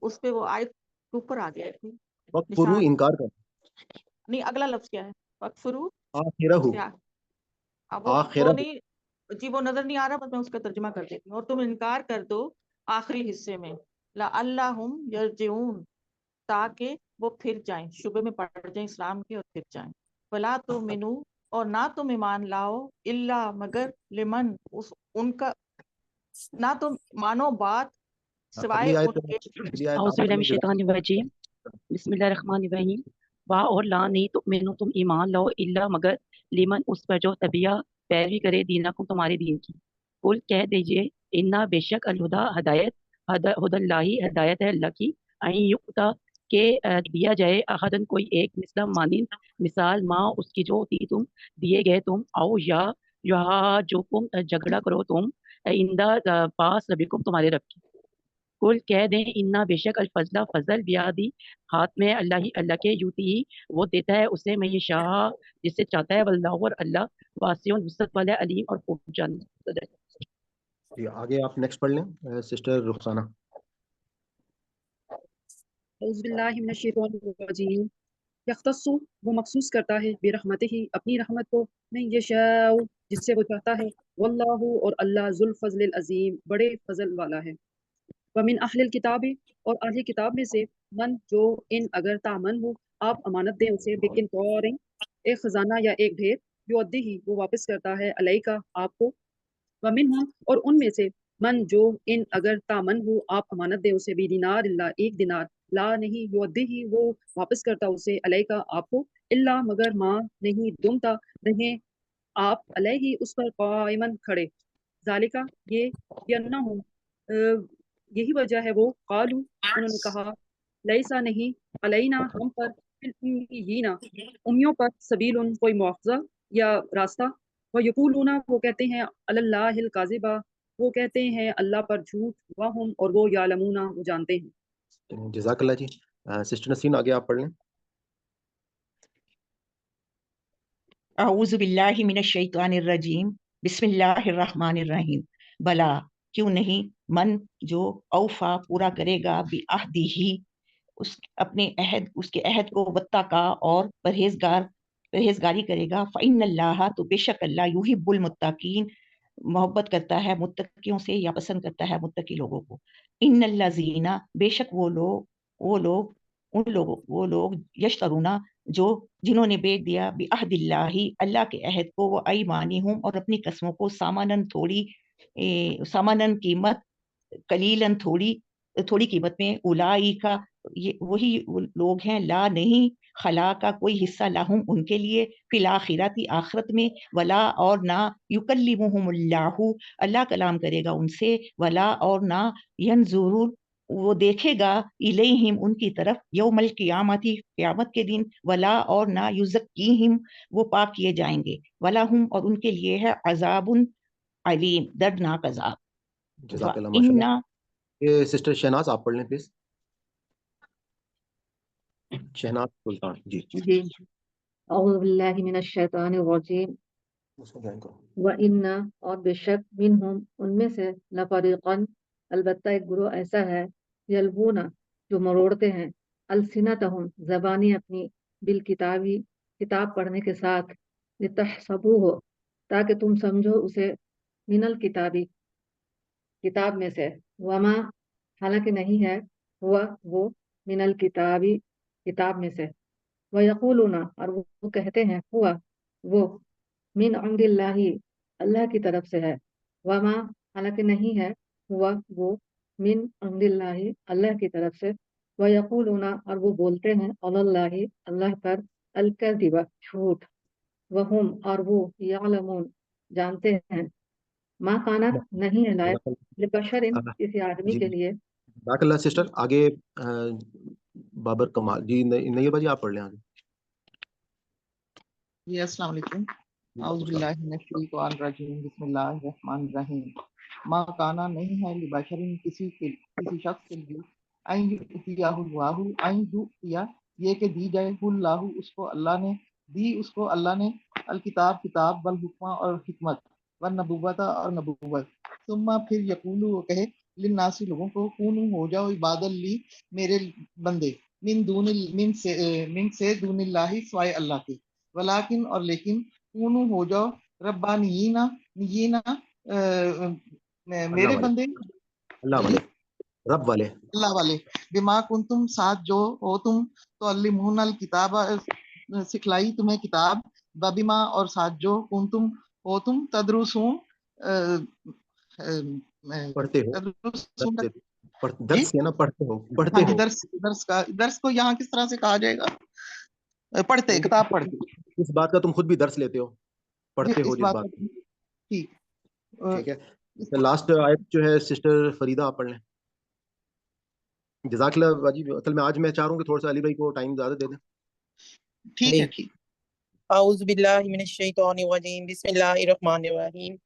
اس پہ وہ آیت اوپر آ گیا ہے وقت فرو نشان. انکار کر نہیں اگلا لفظ کیا ہے؟ وکفرو آخرہ کیا؟ اب وہ آخرہ نہیں جی، وہ نظر نہیں آ رہا، بس میں اس کا ترجمہ کر دیتی ہوں. اور تم انکار کر دو آخری حصے میں، لعلہم یرجعون، تاکہ وہ پھر جائیں، شبے میں پڑ جائیں اسلام کے اور پھر جائیں. ولا تؤمنو، اور نہ تم ایمان لاؤ، الا مگر لمن ان کا، نہ تم مانو بات سوائے اگلی آیت ان کے. اگلی آیت اعوذ آپ باللہ پڑھ من لیں الشیطان الرجیم، بسم اللہ الرحمن الرحیم. وا اور لا نہیں تؤمنو تم ایمان لاؤ، الا مگر لیمن اس پر جو تبیہ پیروی کرے دینکم تمہارے دین کی. قل کہہ دیجئے، انا بے شک الہدا ہدایت، ہد اللہ ہدایت ہے اللہ کی، این یؤتا کہ دیا جائے احدن کوئی ایک، مثلا مانند مثال ما اس کی جو تھی تم دیے گئے تم، او یا جو تم جھگڑا کرو تم اندہ پاس ربکم تمہارے رب کی. کل کہہ دیں انا بے شک الفضل فضل بیادی ہاتھ میں اللہ کے، یوتی ہی وہ دیتا ہے اسے میں یشاء جسے چاہتا ہے، واللہ اور اللہ واسع وسعت والا علیم اور خوب جانتا ہے. جی آگے آپ نیکسٹ پڑھ لیں سسٹر رخسانہ. اعوذ باللہ من الشیطان الرجیم. یختص وہ مخصوص کرتا ہے برحمتہ ہی اپنی رحمت کو، من یشاء جس سے وہ چاہتا ہے، واللہ اور اللہ ذو الفضل العظیم بڑے فضل والا ہے. ومن اہل الکتاب اور اہل کتاب میں سے، من جو ان اگر تامن ہو آپ امانت دیں اسے، بکن طور ایک خزانہ یا ایک ڈھیر، یودی ہی وہ واپس کرتا ہے، علیکا آپ کو. ومنہم اور ان میں سے، من جو ان اگر تامن ہو آپ امانت دیں اسے، بھی دینار اللہ ایک دینار، لا نہیں یودی ہی وہ واپس کرتا اسے، علیکا آپ کو، اللہ مگر ماں نہیں دمتا رہیں آپ، علیہ اس پر قائمن کھڑے. ذالکا یہ بینہم یہی وجہ ہے، وہ قالو انہوں نے کہا، لیسا نہیں علینا ہم پر، فی امیوں پر، سبیل کوئی مواخذہ یا راستہ، وہ یقولون وہ کہتے ہیں، علی اللہ الکاذبہ وہ کہتے ہیں اللہ پر جھوٹ، وہم اور وہ یعلمون وہ جانتے ہیں. جزاک اللہ جی. سسٹر نسرین آگے آپ پڑھ لیں. اعوذ باللہ من الشیطان الرجیم، بسم اللہ الرحمن الرحیم. بلا کیوں نہیں، من جو اوفا پورا کرے گا، بعہدہ ہی اس اپنے عہد، اس کے عہد کو، واتقا اور پرہیزگاری کرے گا، فإن اللہ تو بے شک اللہ، یحب المتقین محبت کرتا ہے متقیوں سے، یا پسند کرتا ہے متقی لوگوں کو. ان الذین بے شک وہ لوگ یشترونا جو جنہوں نے بیچ دیا، بعہد اللہ اللہ کے عہد کو، وہ ایمانہم اور اپنی قسموں کو، سامانن قیمت، قلیلاً تھوڑی قیمت میں، اولئک یہ وہی لوگ ہیں، لا نہیں خلا کا کوئی حصہ، لاہم ان کے لیے، فی الآخرۃ آخرت میں، ولا اور نہ، یکلمہم اللہ کلام کرے گا ان سے، ولا اور نہ، ینظر وہ دیکھے گا، الیہم ان کی طرف، یوم القیامت قیامت کے دن، ولا اور نہ، یزکیہم وہ پاک کیے جائیں گے، ولا ہم اور ان کے لیے ہے عذاب علیم دردناک عذاب. جزاک اللہ ماشاء وَإِنَّ اللہ. سسٹر شہناز آپ پڑھ لیں پلیز. شہناز سلطان جی. جی اعوذ باللہ من الشیطان الرجیم. اس کو جوائن کرو. وَإِنَّ اور بے شک، منہم ان میں سے، لفریقاً البتہ ایک گروہ ایسا ہے، یلبون جو مروڑتے ہیں، السنتہم زبانی اپنی، بالکتابی کتاب پڑھنے کے ساتھ، لتحسبوہ تاکہ تم سمجھو اسے، من الکتابی کتاب میں سے، وما حالانکہ نہیں ہے، ہوا وہ، من الکتابی کتاب میں سے، ویقولون اور وہ کہتے ہیں، ہوا وہ، من عند اللہ اللہ کی طرف سے ہے، وما حالانکہ نہیں ہے، ہوا وہ، من عند اللہ اللہ کی طرف سے، ویقولون اور وہ بولتے ہیں، علی اللہ اللہ پر، الکذب جھوٹ، وہم اور وہ، یعلمون جانتے ہیں، माँ काना नहीं है लायक लिबशरिन अ, किसी आदमी जी के लिए बाकल्ला सिस्टर आगे बाबर कमाल जी नैयर भाजी आप पढ़ लें आगे जी अस्सलाम वालेकुम औज़ुबिल्लाहि मिनश्शैतानिर्रजीम बिस्मिल्लाहिर्रहमानिर्रहीम मा काना नहीं है लिबशरिन किसी शख्स के लिए अन युतियाहुल्लाहु अन युतिया ये कि दी जाए हुल्लाहु उसको अल्लाह ने अल किताब वल हुक्मा और हिकमत व नबुव्वत और नबुव्वत सुम्मा फिर यकूलु वो कहे लिन्नासी लोगों को कूनू हो जाओ इबादत ली मेरे बंदे मिन से दूनिल्लाहि सिवाय अल्लाह के वलाकिन और लेकिन कूनू हो जाओ रब्बानीना मेरे अल्लाह वाले बंदे अल्लाह वाले रब वाले अल्लाह वाले बिमा कुंतुम साथ जो हो तुम तो अल्लिमुन अल किताब सिखलाई तुम्हें किताब बबिमा और साथ जो कुंतुम हो तुम तदरुसून पढ़ते हो तदरुसून जी दर्स किया ना पढ़ते हो हाँ जी हो दर्स को यहाँ किस तरह से कहा जाएगा पढ़ते किताब पढ़ते इस बात का तुम खुद भी दर्स लेते हो पढ़ते हो इस जिस बात बात का ठीक ठीक है लास्ट आयत जो है सिस्टर फरीदा आप पढ़ लें जज़ाकल्लाह बाजी असल में आज मैं चाह रहा हूँ कि थोड़ा सा अली भाई को टाइम ज्यादा दे दें ठीक है ठीक औज़ु बिल्लाहि मिनश शैतानिर रजीम बिस्मिल्लाहिर्रहमानिर रहीम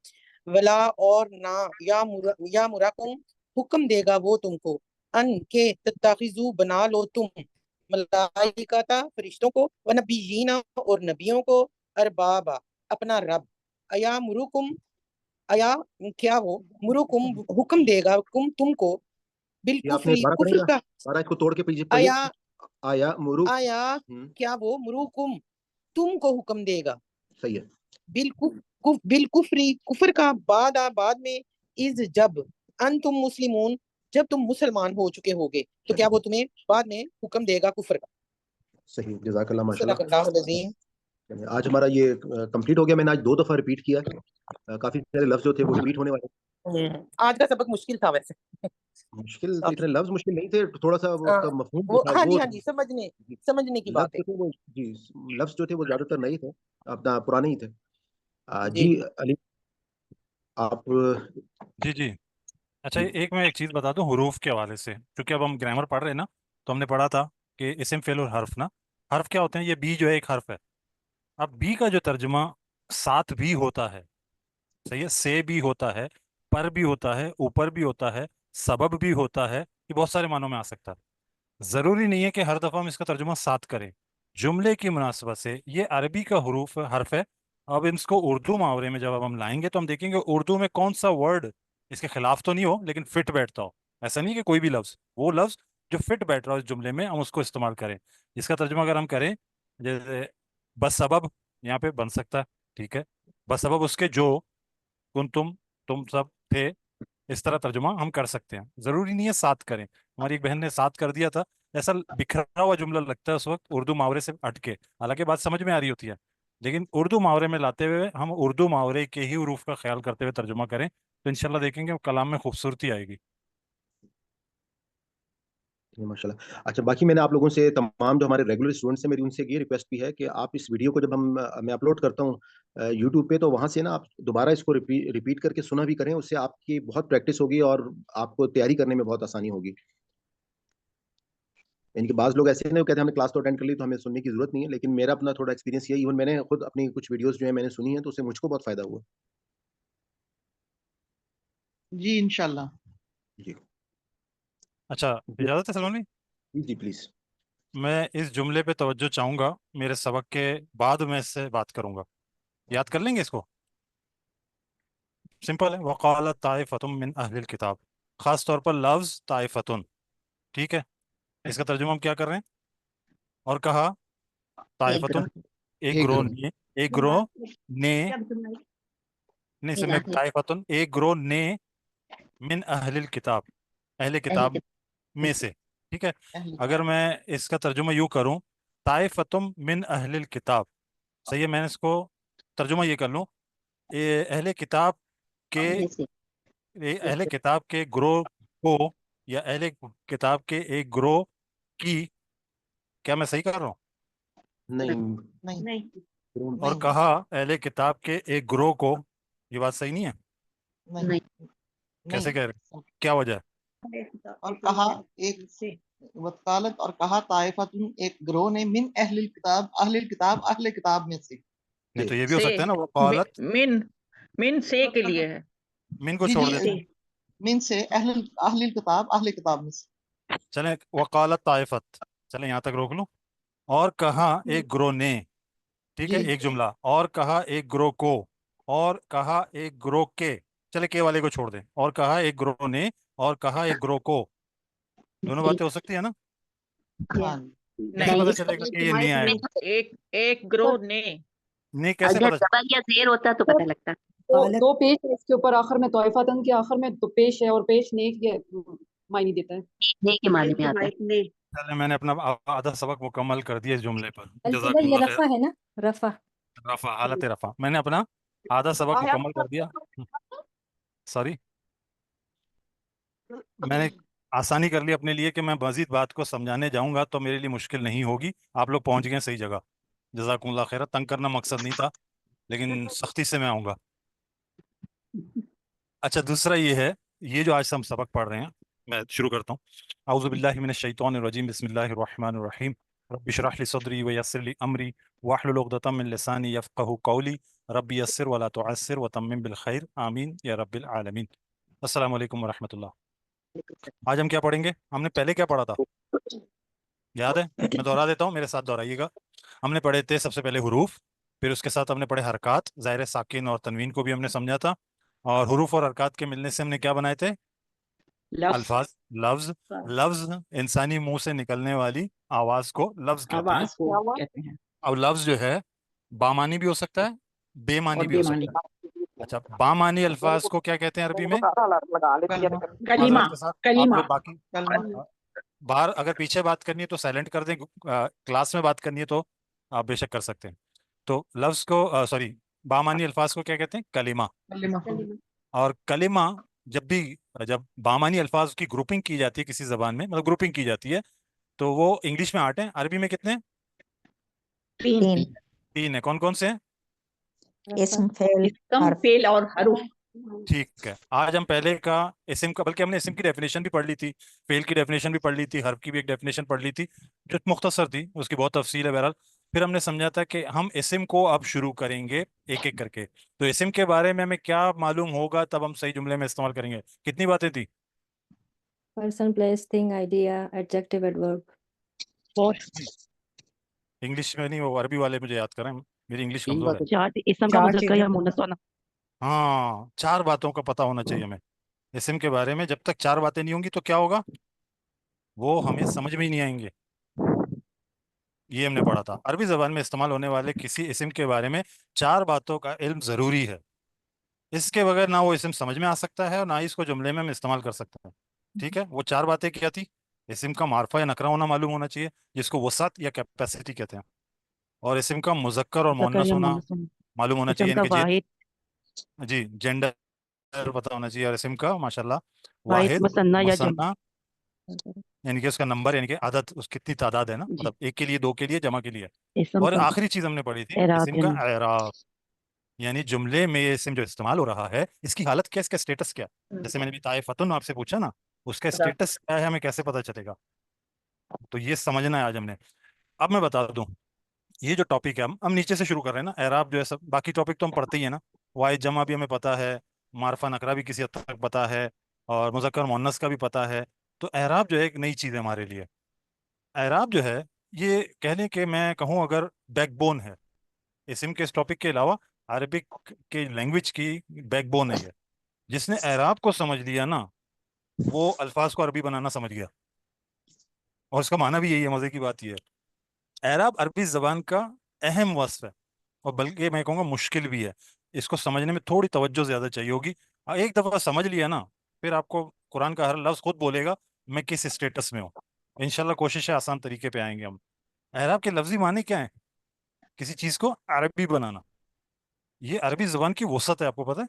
वला और ना या मुराकुम हुक्म देगा वो तुमको अन के तत्ताखिजू बना लो तुम मलाइकाता फरिश्तों को व नबीयीना और नबियों को अरबाबा अपना रब अया मुरुकुम अया क्या वो मुरुकुम हुक्म देगा तुमको ये आपने बिलकुफ्री बारह कुफ्र पढ़ेगा का बारह इसको तोड़ के पीछे पढ़िए आया मुरु आया क्या वो मुरुकुम तुमको हुक्म देगा सही है बिलकुफ्री कुफर का बाद में इज जब अन तुम मुस्लिमून जब तुम मुसलमान हो चुके होगे तो क्या वो तुम्हें बाद में हुक्म देगा कुफर का सही जज़ाकल्लाह माशाल्लाह सदक़ल्लाहुल अज़ीम आज हमारा ये कंप्लीट हो गया मैंने आज 2 दफा रिपीट किया काफी सारे लफ्ज जो थे वो रिपीट होने वाले आज का सबक मुश्किल था वैसे मुश्किल तो इतने लफ्ज मुश्किल नहीं थे थोड़ा सा वो उसका मफहूम जो था हाँ वो जी समझने की बात लफ्ज जो थे वो जी लफ्ज जो थे वो ज्यादातर नहीं थे अपना पुराने ही थे है जी अली आप जी अच्छा एक मैं एक चीज़ बता दूं हुरूफ के हवाले से क्योंकि अब हम ग्रामर पढ़ रहे हैं ना तो हमने पढ़ा था कि इस्म फेल और हर्फ ना हर्फ क्या होते हैं ये बी जो है एक हर्फ है अब बी का जो तर्जुमा साथ भी होता है सही है से भी होता है पर भी होता है ऊपर भी होता है सबब भी होता है ये बहुत सारे मानों में आ सकता है जरूरी नहीं है कि हर दफा हम इसका तर्जुमा साथ करें जुमले की मुनासबत से ये अरबी का हुरूफ हर्फ है अब इसको उर्दू मुहावरे में जब अब हम लाएंगे तो हम देखेंगे उर्दू में कौन सा वर्ड इसके खिलाफ तो नहीं हो लेकिन फिट बैठता हो ऐसा नहीं कि कोई भी लफ्ज वो लफ्ज जो फिट बैठ रहा हो इस जुमले में हम उसको इस्तेमाल करें इसका तर्जुमा अगर हम करें जैसे बस सबब यहाँ पे बन सकता है ठीक है बस सबब उसके जो तुम सब थे इस तरह तर्जुमा हम कर सकते हैं जरूरी नहीं है साथ करें हमारी एक बहन ने साथ कर दिया था ऐसा बिखरा हुआ जुमला लगता है उस वक्त उर्दू मुहावरे से हटके हालांकि बात समझ में आ रही होती है लेकिन उर्दू मुहावरे में लाते हुए हम उर्दू मुहावरे के ही हरूफ का ख्याल करते हुए तर्जुमा करें तो इंशाल्लाह देखेंगे कलाम में खूबसूरती आएगी माशाल्लाह अच्छा बाकी मैंने आप लोगों से तमाम जो हमारे रेगुलर स्टूडेंट्स हैं मेरी उनसे ये रिक्वेस्ट भी है कि आप इस वीडियो को जब मैं अपलोड करता हूँ यूट्यूब पे तो वहां से ना आप दोबारा इसको रिपीट करके सुना भी करें उससे आपकी बहुत प्रैक्टिस होगी और आपको तैयारी करने में बहुत आसानी होगी यानी कि बाज़ लोग ऐसे नहीं कहते हमने क्लास तो अटेंड कर ली तो हमें सुनने की जरूरत नहीं है लेकिन मेरा अपना थोड़ा एक्सपीरियंस यही इवन मैंने खुद अपनी कुछ वीडियोस जो है मैंने सुनी है तो उससे मुझको बहुत फायदा हुआ जी इंशाल्लाह जी अच्छा इजाजत है सलमान भाई जी प्लीज मैं इस जुमले पे तवज्जो चाहूंगा मेरे सबक के बाद मैं इससे बात करूंगा याद कर लेंगे इसको सिंपल है वक़ालत ताइफ़तुम मिन अहलिल किताब खास तौर पर लफ्ज ताइफ़तुन ठीक है इसका तर्जुमा हम क्या कर रहे हैं और कहा ताइफ़तुन एक ग्रोह ने एक ग्रोह ने नहीं समय ताइफ़तुन एक ग्रोह ने मिन अहलिल किताब अहले किताब में से ठीक है अगर मैं इसका तर्जुमा यूं करूं ताइफ़तुम मिन अहलिल किताब सही है मैंने इसको तर्जुमा ये कर लूं अहले किताब के अहले किताब के ग्रोह को या अहले किताब के एक ग्रोह की क्या मैं सही कर रहा हूँ नहीं और कहा अहले किताब के एक ग्रोह को ये बात सही नहीं है नहीं कैसे नहीं कह रहे हैं? क्या वजह है? और कहा एक वकालत और कहा ताइफतुन एक ग्रोह ने मिन अहलिल किताब अहले किताब में से। नहीं तो ये भी हो से सकता है ना, वकालत मिन से के लिए है। मिन को जी छोड़ जी देते हैं। मिन से अहलिल किताब अहले किताब में से। चलें, वकालत ताइफत, चलें यहाँ तक रोक लूं। और कहा एक ग्रोह ने, ठीक है, जी एक जुमला। और कहा एक ग्रोह को, और कहा एक ग्रोह के, चले के वाले को छोड़ दें। और कहा एक ग्रोह ने, और कहा एक ग्रोह को, दोनों बातें हो सकती है ना? हाँ कैसे नहीं, पता चलेगा कि ये नहीं आएगा? एक ग्रोह नहीं कैसे अगर पता? जबर या जेर होता तो पता लगता। दो पेश है इसके ऊपर, आखिर में तौइफतन के आखिर में तो पेश है, और पेश नेक ये मायने देता है। नहीं के माने में आता है। चले, मैंने अपना आधा सबक मुकम्मल कर दिया इस जुमले पर। ये जज़ाकुमुल्लाह खैर। रफा है ना, रफा। रफा, हालत रफा, मैंने अपना आधा सबक मुकम्मल कर दिया। सॉरी, मैंने आसानी कर ली अपने लिए कि मैं मजीद बात को समझाने जाऊंगा तो मेरे लिए मुश्किल नहीं होगी। आप लोग पहुंच गए सही जगह। जज़ाकुमुल्लाह खैर। तंग करना मकसद नहीं था, लेकिन सख्ती से मैं आऊँगा। अच्छा, दूसरा ये है, ये जो आज हम सबक पढ़ रहे हैं, मैं शुरू करता हूँ। औज़ु बिल्लाहि मिनश शैतानिर रजीम, बिस्मिल्लाहिर रहमानिर रहीम। रब्बि इश्रह ली सदरी व यस्सिर ली अमरी वहलुल उक़दतम मिन लिसानी यफ़क़हू क़ौली रब्बि यस्सिर वला तुअस्सिर व तम्मिम बिल खैर आमीन या रब्बिल आलमीन। अस्सलामु अलैकुम व रहमतुल्लाह। आज हम क्या पढ़ेंगे? हमने पहले क्या पढ़ा था, याद है? मैं दोहरा देता हूँ, मेरे साथ दोहराइएगा। हमने पढ़े थे सबसे पहले हुरूफ, फिर उसके साथ हमने पढ़े हरकात, ज़ाहिर साकिन और तनवीन को भी हमने समझा था। और हुरूफ और हरकात के मिलने से हमने क्या बनाए थे? अल्फाज, लफ्ज। लफ्ज इंसानी मुंह से निकलने वाली आवाज को लफ्ज कहते हैं। आवाज को कहते हैं। अब लफ्ज जो है बामानी भी हो सकता है, बेमानी और भी हो बेमानी। सकता है। अच्छा, बामानी अल्फाज को क्या कहते हैं अरबी में? कलीमा। माजरत के साथ आप कलीमा। लोग बाकी बाहर अगर पीछे बात करनी है तो साइलेंट कर दें, क्लास में बात करनी है तो आप बेशक कर सकते हैं। तो लफ्ज को सॉरी, बामानी अल्फाज को क्या कहते हैं? कलीमा। और कलिमा जब बामानी अल्फाज की ग्रुपिंग की जाती है किसी जबान में, मतलब ग्रुपिंग की जाती है, तो वो इंग्लिश में 8 हैं, अरबी में कितने हैं? 3 3 है। कौन कौन से हैं? इसम फेल इसम हर्फ। फेल और हरूफ। ठीक है, आज हम पहले का इस्म का, बल्कि हमने इस्म की डेफिनेशन भी पढ़ ली थी, फेल की डेफिनेशन भी पढ़ ली थी, हर्फ की भी एक डेफिनेशन पढ़ ली थी जो मुख्तसर थी, उसकी बहुत तफसील है बहरहाल। फिर हमने समझा था कि हम इस्म को अब शुरू करेंगे एक एक करके। तो इस्म के बारे में हमें क्या मालूम होगा तब हम सही जुमले में इस्तेमाल करेंगे। कितनी बातें थी? Person, place, thing, idea, adjective, adverb. English में नहीं, वो अरबी वाले मुझे याद करें, मेरी इंग्लिश कमजोर है। चार इसम का मुज़क्कर या मुअन्नस होना। हाँ, 4 बातों का पता होना चाहिए हमें इस्म के बारे में। जब तक 4 बातें नहीं होंगी तो क्या होगा, वो हमें समझ में ही नहीं आएंगे। ये हमने पढ़ा था, अरबी जबान में इस्तेमाल होने वाले किसी इस्म के बारे में 4 बातों का इल्म जरूरी है। इसके बगैर ना वो इस्म समझ में आ सकता है और ना ही इसको जुमले में हम इस्तेमाल कर सकते हैं। ठीक है, वो 4 बातें क्या थी? इस्म का मार्फा या नकरा होना मालूम होना चाहिए, जिसको वसात या कैपेसिटी कहते हैं। और इस्म का मुज़क्कर और मुज़क्कर मुअन्नस या होना मुअन्नस होना। मालूम होना इसम चाहिए, का यानी कि वाहिद जी जेंडर पता होना चाहिए। और इस्म का माशाल्लाह वाहिद वाहिद, मुसन्ना या जम। मुसन्ना, यानी कि उसका नंबर, यानी कि आदत, उसकी कितनी तादाद है ना, जी। मतलब एक के लिए, 2 के लिए, जमा के लिए। इसम और का आखिरी चीज हमने पढ़ी थी एराब इस्म या का नाम। एराब, यानी जुमले में ये इस्म जो इस्तेमाल हो रहा है इसकी हालत क्या, इसका स्टेटस क्या। जैसे मैंने भी ताइफतुन आपसे पूछा ना, उसका स्टेटस क्या है, हमें कैसे पता चलेगा? तो ये समझना है आज हमने। अब मैं बता दूं, ये जो टॉपिक है, हम नीचे से शुरू कर रहे हैं ना। एराब जो है, सब बाकी टॉपिक तो हम पढ़ते ही है ना, वाहिद जमा भी हमें पता है, मारफा नकरा भी किसी हद तक पता है, और मुज़क्कर मुअन्नस का भी पता है। तो एराब जो है एक नई चीज़ है हमारे लिए। एराब जो है, ये कहने के मैं कहूँ अगर बैकबोन है इस्म के, इस टॉपिक के अलावा अरबिक के लैंग्वेज की बैकबोन है ये। जिसने एराब को समझ लिया ना, वो अल्फाज को अरबी बनाना समझ गया। और उसका माना भी यही है, मजे की बात यह है, एराब अरबी जबान का अहम वस्फ है, और बल्कि मैं कहूँगा मुश्किल भी है। इसको समझने में थोड़ी तवज्जो ज्यादा चाहिए होगी। एक दफा समझ लिया ना, फिर आपको कुरान का हर लफ्ज खुद बोलेगा मैं किस स्टेटस में हूँ। इंशाल्लाह कोशिश है आसान तरीके पे आएंगे हम। एराब के लफ्जी माने क्या है? किसी चीज को अरबी बनाना, ये अरबी जुबान की वसअत है, आपको पता है।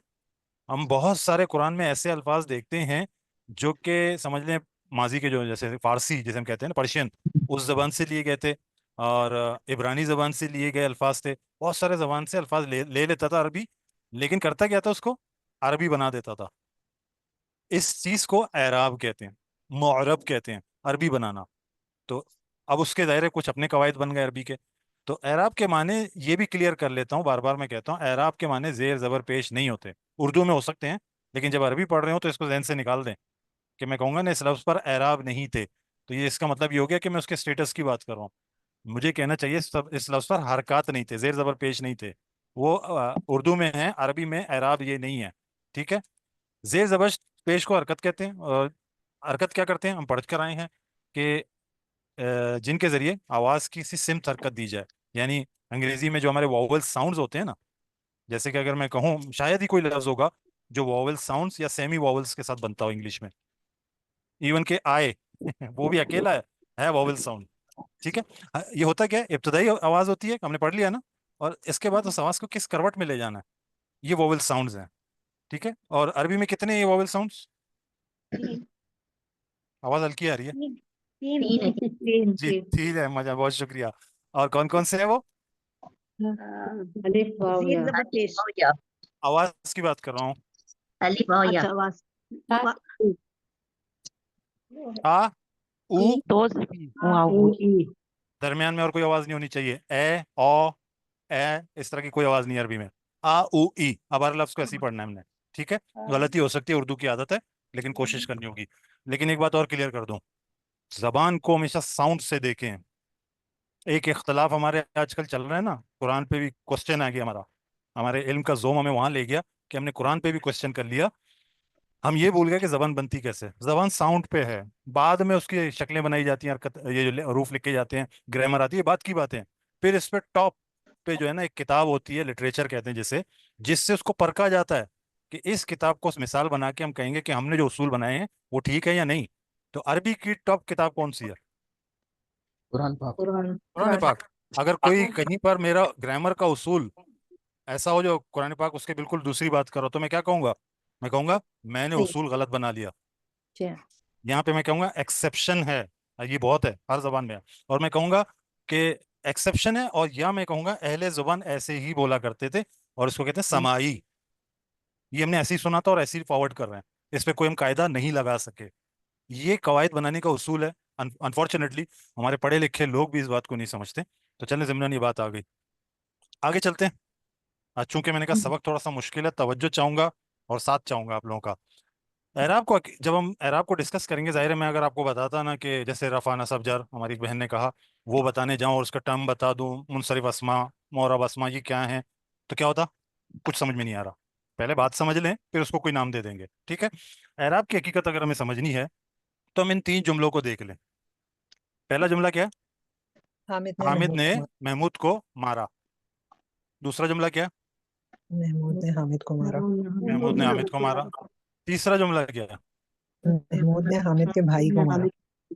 हम बहुत सारे कुरान में ऐसे अल्फाज देखते हैं जो कि समझ लें माजी के, जो जैसे फारसी जैसे हम कहते हैं ना, पर्शियन, उस जबान से लिए गए थे, और इब्रानी जबान से लिए गए अल्फाज थे। बहुत सारे जबान से अल्फाज ले लेता था अरबी, लेकिन करता क्या था उसको? عربی بنا دیتا تھا. اس چیز کو اعراب کہتے ہیں, معرب کہتے ہیں, عربی بنانا. تو اب اس کے دائرے کچھ اپنے قواعد بن گئے عربی کے. تو اعراب کے معنی یہ بھی کلیئر کر لیتا ہوں, بار بار میں کہتا ہوں اعراب کے معنی زیر زبر پیش نہیں ہوتے. اردو میں ہو سکتے ہیں, لیکن جب عربی پڑھ رہے ہو تو اس کو ذہن سے نکال دیں کہ میں کہوں گا نا اس لفظ پر اعراب نہیں تھے, تو یہ اس کا مطلب یہ ہو گیا کہ میں اس کے اسٹیٹس کی بات کر رہا ہوں. مجھے کہنا چاہیے اس لفظ پر حرکات نہیں تھے, زیر زبر پیش نہیں تھے. وہ اردو میں ہے, عربی میں اعراب یہ نہیں ہے. ٹھیک ہے. زیر زبر پیش کو حرکت کہتے ہیں, اور حرکت کیا کرتے ہیں ہم پڑھ کر آئے ہیں کہ جن کے ذریعے آواز کی سی سمت حرکت دی جائے. یعنی انگریزی میں جو ہمارے واول ساؤنڈز ہوتے ہیں نا, جیسے کہ اگر میں کہوں شاید ہی کوئی لفظ ہوگا جو واول ساؤنڈز یا سیمی واولز کے ساتھ بنتا ہو انگلش میں. ایون کہ آئے وہ بھی اکیلا ہے واول ساؤنڈ. ٹھیک ہے. یہ ہوتا کیا ہے, ابتدائی آواز ہوتی ہے, ہم نے پڑھ لیا نا, اور اس کے بعد اس آواز کو کس کروٹ میں لے جانا ہے, یہ واول ساؤنڈز ہیں. ٹھیک ہے. اور عربی میں کتنے یہ واول ساؤنڈز؟ آواز ہلکی آ رہی ہے جی, ٹھیک ہے, مزہ, بہت شکریہ. اور کون کون سے ہیں وہ؟ زیر زبر پیش. آواز کی بات کر رہا ہوں. الف او یا. اچھا آواز آ او دو درمیان میں اور کوئی آواز نہیں ہونی چاہیے. اے او اے اس طرح کی کوئی آواز نہیں عربی میں. آ او ای. اب ہر لفظ کو ایسے ہی پڑھنا ہے ہم نے. ٹھیک ہے. غلطی ہو سکتی ہے, اردو کی عادت ہے, لیکن کوشش کرنی ہوگی. لیکن ایک بات اور کلیئر کر دوں, زبان کو ہمیشہ ساؤنڈ سے دیکھیں. ایک اختلاف ہمارے آج کل چل رہا ہے نا, قرآن پہ بھی کوسچن آ گیا ہمارا, ہمارے علم کا زوم ہمیں وہاں لے گیا کہ ہم نے قرآن پہ بھی کوسچن کر لیا. ہم یہ بھول گئے کہ زبان بنتی کیسے. زبان ساؤنڈ پہ ہے, بعد میں اس کی شکلیں بنائی جاتی ہیں, یہ جو حروف لکھے جاتے ہیں, گرامر آتی ہے, بات کی باتیں. پھر اس پہ ٹاپ پہ جو ہے نا ایک کتاب ہوتی ہے, لٹریچر کہتے ہیں جسے, جس سے اس کو پرکھا جاتا ہے کہ اس کتاب کو مثال بنا کے ہم کہیں گے کہ ہم نے جو اصول بنائے ہیں وہ ٹھیک ہے یا نہیں. تو عربی کی ٹاپ کتاب کون سی ہے؟ قرآن پاک. قرآن پاک. اگر کوئی کہیں پر میرا گرامر کا اصول ایسا ہو جو قرآن پاک اس کے بالکل دوسری بات کرو, تو میں کیا کہوں گا؟ میں کہوں گا میں نے اصول غلط بنا لیا. یہاں پہ میں کہوں گا ایکسیپشن ہے, یہ بہت ہے, ہر زبان میں ہے. اور میں کہوں گا کہ ایکسیپشن ہے, اور یا میں کہوں گا اہل زبان ایسے ہی بولا کرتے تھے, اور اس کو کہتے ہیں سماعی. یہ ہم نے ایسے ہی سنا تھا اور ایسے ہی فارورڈ کر رہے ہیں, اس پہ کوئی ہم قاعدہ نہیں لگا سکے. یہ قواعد بنانے کا اصول ہے. انفارچونیٹلی ہمارے پڑھے لکھے لوگ بھی اس بات کو نہیں سمجھتے. تو چلیں ضمناً یہ بات آ گئی, آگے چلتے ہیں. چونکہ میں نے کہا سبق تھوڑا سا مشکل ہے, توجہ چاہوں گا اور ساتھ چاہوں گا آپ لوگوں کا. اعراب کو جب ہم اعراب کو ڈسکس کریں گے, ظاہر ہے میں اگر آپ کو بتاتا نا کہ جیسے رفع نصب جر, ہماری بہن نے کہا وہ بتانے جاؤں اور اس کا ٹرم بتا دوں, منصرف اسما معرب اسما یہ کیا ہیں, تو کیا ہوتا؟ کچھ سمجھ میں نہیں آ رہا. پہلے بات سمجھ لیں, پھر اس کو کوئی نام دے دیں گے. ٹھیک ہے. اعراب کی حقیقت اگر ہمیں سمجھنی ہے تو ہم ان 3 جملوں کو دیکھ لیں. پہلا جملہ کیا ہے؟ حامد نے محمود کو مارا. دوسرا جملہ کیا ہے؟ محمود نے حامد کو مارا. محمود نے حامد کو مارا. تیسرا جملہ کیا ہے؟ محمود نے حامد کے بھائی کو مارا.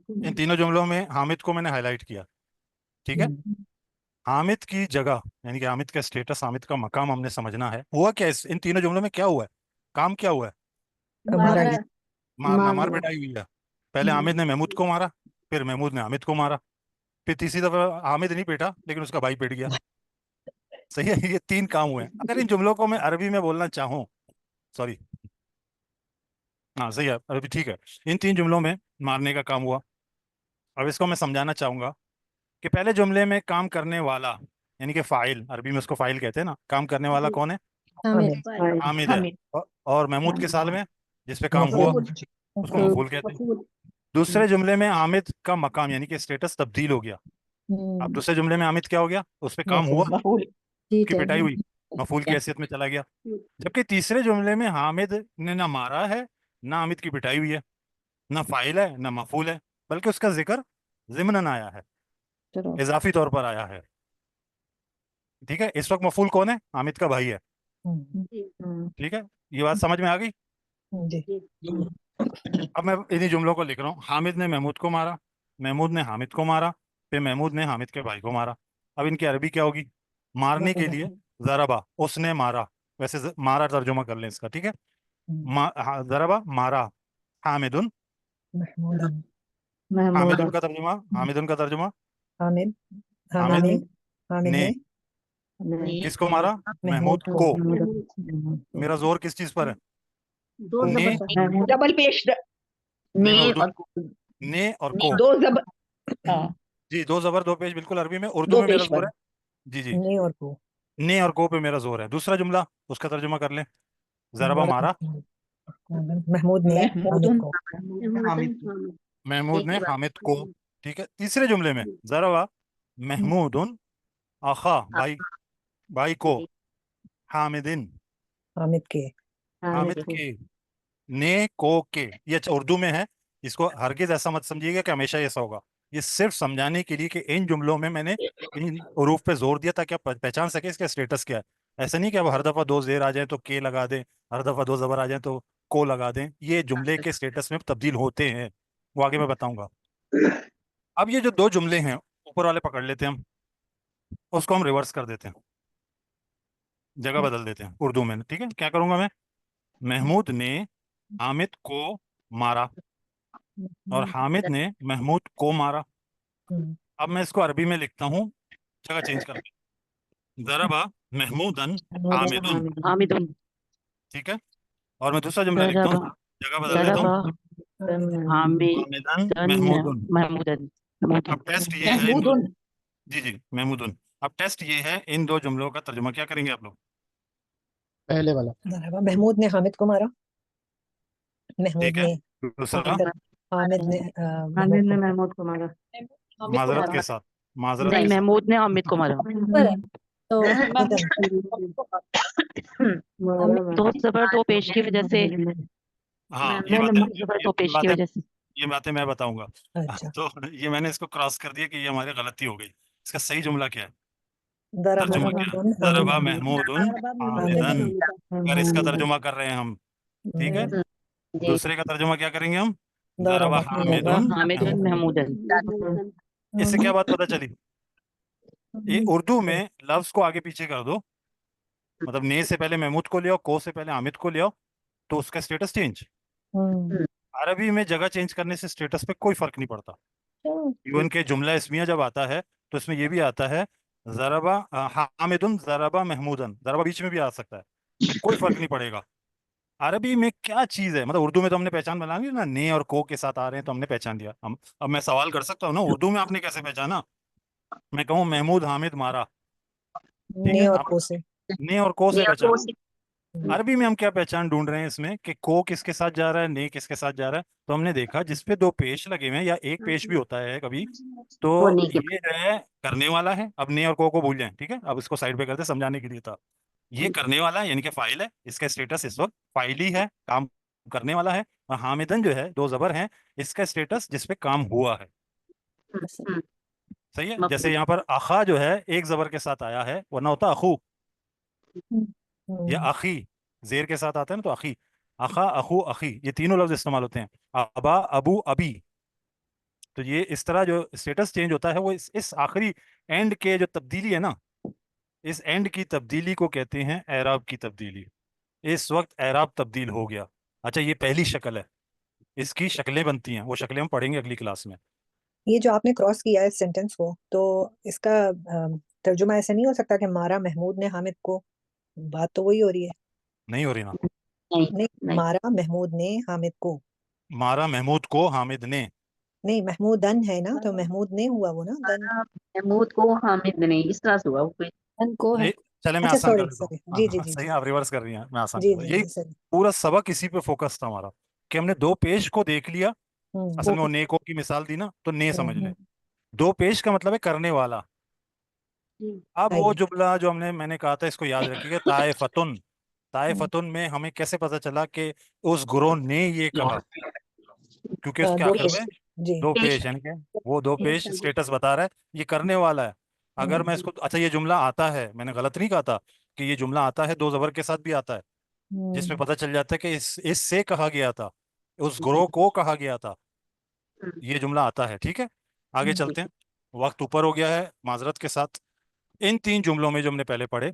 ان تینوں جملوں میں حامد کو میں نے ہائی لائٹ کیا. ٹھیک ہے. حامد کی جگہ یعنی کہ حامد کا اسٹیٹس, حامد کا مقام ہم نے سمجھنا ہے. ہوا کیا ان تینوں جملوں میں, کیا ہوا ہے, کام کیا ہوا ہے؟ مارنا, مار پٹائی ہوئی ہے. پہلے حامد نے محمود کو مارا, پھر محمود نے حامد کو مارا, پھر تیسری دفعہ حامد نہیں پیٹا لیکن اس کا بھائی پیٹ گیا. صحیح ہے. یہ 3 کام ہوئے ہیں. اگر ان جملوں کو میں عربی میں بولنا چاہوں, سوری ہاں صحیح ہے عربی, ٹھیک ہے, ان 3 جملوں میں مارنے کا کام ہوا. اب اس کو میں سمجھانا چاہوں گا کہ پہلے جملے میں کام کرنے والا یعنی کہ فاعل, عربی میں اس کو فاعل کہتے ہیں نا, کام کرنے والا کون ہے؟ حامد ہے. اور محمود کے سال میں جس پہ کام ہوا اس کو مفعول کہتے ہیں. دوسرے جملے میں حامد کا مقام یعنی کہ اسٹیٹس تبدیل ہو گیا. اب دوسرے جملے میں حامد کیا ہو گیا؟ اس پہ کام ہوا, اس کی پٹائی ہوئی, مفعول کی حیثیت میں چلا گیا. جبکہ تیسرے جملے میں حامد نے نہ مارا ہے نہ حامد کی پٹائی ہوئی ہے, نہ فاعل ہے نہ مفعول ہے, بلکہ اس کا ذکر ضمناً آیا ہے, اضافی طور پر آیا ہے. ٹھیک ہے. اس وقت مفعول کون ہے؟ حامد کا بھائی ہے. ٹھیک ہے. یہ بات سمجھ میں آ گئی؟ اب میں انہی جملوں کو لکھ رہا ہوں. حامد نے محمود کو مارا, محمود نے حامد کو مارا, پھر محمود نے حامد کے بھائی کو مارا. اب ان کی عربی کیا ہوگی؟ مارنے کے لیے ضربا, اس نے مارا. ویسے مارا ترجمہ کر لیں اس کا. ٹھیک ہے. ضربا مارا حامد, حامد کا ترجمہ, حامد کا ترجمہ حامد نے کس کو مارا؟ محمود کو. میرا زور کس چیز پر ہے؟ दो ने जबर डबल पेश नहीं ने मैं उर्दू और ने और को दो जबर हाँ जी, दो जबर दो पेश बिल्कुल अरबी में। उर्दू दो में मेरा पेश जोर पर है जी जी, ने और को ने और को पे मेरा जोर है। दूसरा जुमला उसका तर्जुमा कर लें, जरबा मारा, महमूद ने महमूद हामिद को हामिद को महमूद एक ने ही बात हामिद को। ठीक है, तीसरे जुमले में जरबा महमूदुन आखा भाई भाई को हामिदिन हामिद के हामिद के ने को के। ये अच्छा उर्दू में है, इसको हरगिज ऐसा मत समझिएगा कि हमेशा ऐसा होगा। ये सिर्फ समझाने के लिए कि इन जुमलों में मैंने इन हरूफ पे जोर दिया ताकि आप पहचान सके इसका स्टेटस क्या है। ऐसा नहीं कि अब हर दफा दो जेर आ जाए तो के लगा दें, हर दफा दो जबर आ जाए तो को लगा दें। ये जुमले के स्टेटस में तब्दील होते हैं, वो आगे मैं बताऊंगा। अब ये जो दो जुमले हैं ऊपर वाले पकड़ लेते हैं हम, उसको हम रिवर्स कर देते हैं, जगह बदल देते हैं उर्दू में। ठीक है, क्या करूंगा मैं? महमूद ने हामिद को मारा और हामिद ने महमूद को मारा। अब मैं इसको अरबी में लिखता हूँ, जगह चेंज करके, जरबा महमूदन हामिदुन। हामिदुन ठीक है, और मैं दूसरा जुमला लिखता हूँ, जगह बदल देता जरबा हूँ, हामिदन हामिदन महमूदुन। महमूदन अब टेस्ट ये है इन महमूद जी जी महमूदुन। अब टेस्ट ये है, इन दो जुमलों का तर्जुमा क्या करेंगे आप लोग? पहले वाला ज़राबा महमूद ने हामिद को मारा महमूद ठीक है, ने दूसरा हामिद ने हामिद ने महमूद महमूद को मारा। हामिद को माजरत मारा के साथ, माजरत नहीं, के साथ। महमूद ने हामिद को मारा। तो महमूदन दो जबर दो पेश की वजह से हाँ नहीं नहीं जबर दो पेश की वजह से ये बातें मैं बताऊंगा। अच्छा तो ये मैंने इसको क्रॉस कर दिया कि ये हमारी गलती हो गई। इसका सही जुमला क्या है? ज़राबा तर्जुमा क्या? महमूदन ज़रबा हामिद महमूदुन हामिदन। अगर इसका तर्जुमा कर रहे हैं हम, ठीक है। दूसरे का तर्जुमा क्या करेंगे हम? ज़रबा ज़राबा हामिदुन हामिदुन महमूदुन। महमूदन। इससे क्या बात पता चली? ये उर्दू में लफ्ज को आगे पीछे कर दो, मतलब ने से पहले महमूद को ले आओ, को से पहले हामिद को ले आओ, तो उसका स्टेटस चेंज। अरबी में जगह चेंज करने से स्टेटस पे कोई फर्क नहीं पड़ता। इवन के जुमला इसमिया जब आता है तो इसमें ये भी आता है जरबा हामिदुन जरबा महमूदन, जरबा बीच में भी आ सकता है, कोई फर्क नहीं पड़ेगा। अरबी में क्या चीज है, मतलब उर्दू में तो हमने पहचान बना ली ना, ने और को के साथ आ रहे हैं तो हमने पहचान दिया हम। अब मैं सवाल कर सकता हूँ ना, उर्दू में आपने कैसे पहचाना? मैं कहूँ महमूद हामिद मारा, ठीक ने है, और आप को से ने और को से पहचान। अरबी में हम क्या पहचान ढूंढ रहे हैं इसमें कि को किसके साथ जा रहा है, ने किसके साथ जा रहा है। तो हमने देखा जिसपे दो पेश लगे हुए हैं या एक पेश भी होता है कभी, तो वो नहीं के ये है करने वाला है। अब ने और को भूल जाएं, ठीक है, अब इसको साइड पे करते समझाने के लिए था। ये करने वाला है यानी कि फाइल है, इसका स्टेटस इस वक्त फाइल ही है, काम करने वाला है। और हामिदन जो है दो जबर हैं, इसका स्टेटस जिसपे काम हुआ है। सही है, जैसे यहाँ पर आखा जो है एक जबर के साथ आया है, वरना होता अखू या अखी, जेर के साथ आता है ना तो अखी, अखा अखू अखी, ये तीनों लफ्ज इस्तेमाल होते हैं। अबा अबू अबी। तो ये इस तरह जो स्टेटस चेंज होता है वो इस आखिरी एंड के जो तब्दीली है ना, इस एंड की तब्दीली को कहते हैं एराब की तब्दीली। इस वक्त एराब तब्दील हो गया। अच्छा, ये पहली शक्ल है, इसकी शक्लें बनती हैं, वो शक्लें हम पढ़ेंगे अगली क्लास में। ये जो आपने क्रॉस किया है सेंटेंस को, तो इसका तर्जुमा ऐसा नहीं हो सकता कि मारा महमूद ने हामिद को? बात तो वही हो रही है। नहीं हो रही ना? नहीं, मारा महमूद ने हामिद को, मारा महमूद को हामिद ने। नहीं महमूदन है ना, तो महमूद ने हुआ वो ना, दन। महमूद को हामिद ने, इस तरह से हुआ वो कोई। दन को है। चले मैं अच्छा आसान कर सॉरी देता सॉरी, हूँ। जी जी जी सही जी है, आप रिवर्स कर रही हैं, मैं आसान जी कर जी यही जी सॉरी। पूरा सबक इसी पे फोकस था हमारा कि हमने दो पेश को देख लिया। असल में वो ने को की मिसाल दी ना, तो ने समझ ले। दो पेश का मतलब है करने वाला। अब वो जुमला जो मैंने कहा था, इसको याद रखिएगा, ताइफतुन। ताइफतुन में हमें कैसे पता चला कि उस गुरोह ने ये कहा? क्योंकि उसके दो आखिर पेश में जी दो पेश, यानी कि वो दो पेश स्टेटस बता रहा है, ये करने वाला है। अगर मैं इसको, अच्छा ये जुमला आता है, मैंने गलत नहीं कहा था कि ये जुमला आता है दो जबर के साथ भी आता है, जिसमें पता चल जाता है कि इससे कहा गया था, उस ग्रोह को कहा गया था, ये जुमला आता है। ठीक है, आगे चलते हैं, वक्त ऊपर हो गया है माजरत के साथ। इन तीन जुमलों में जो हमने पहले पढ़े,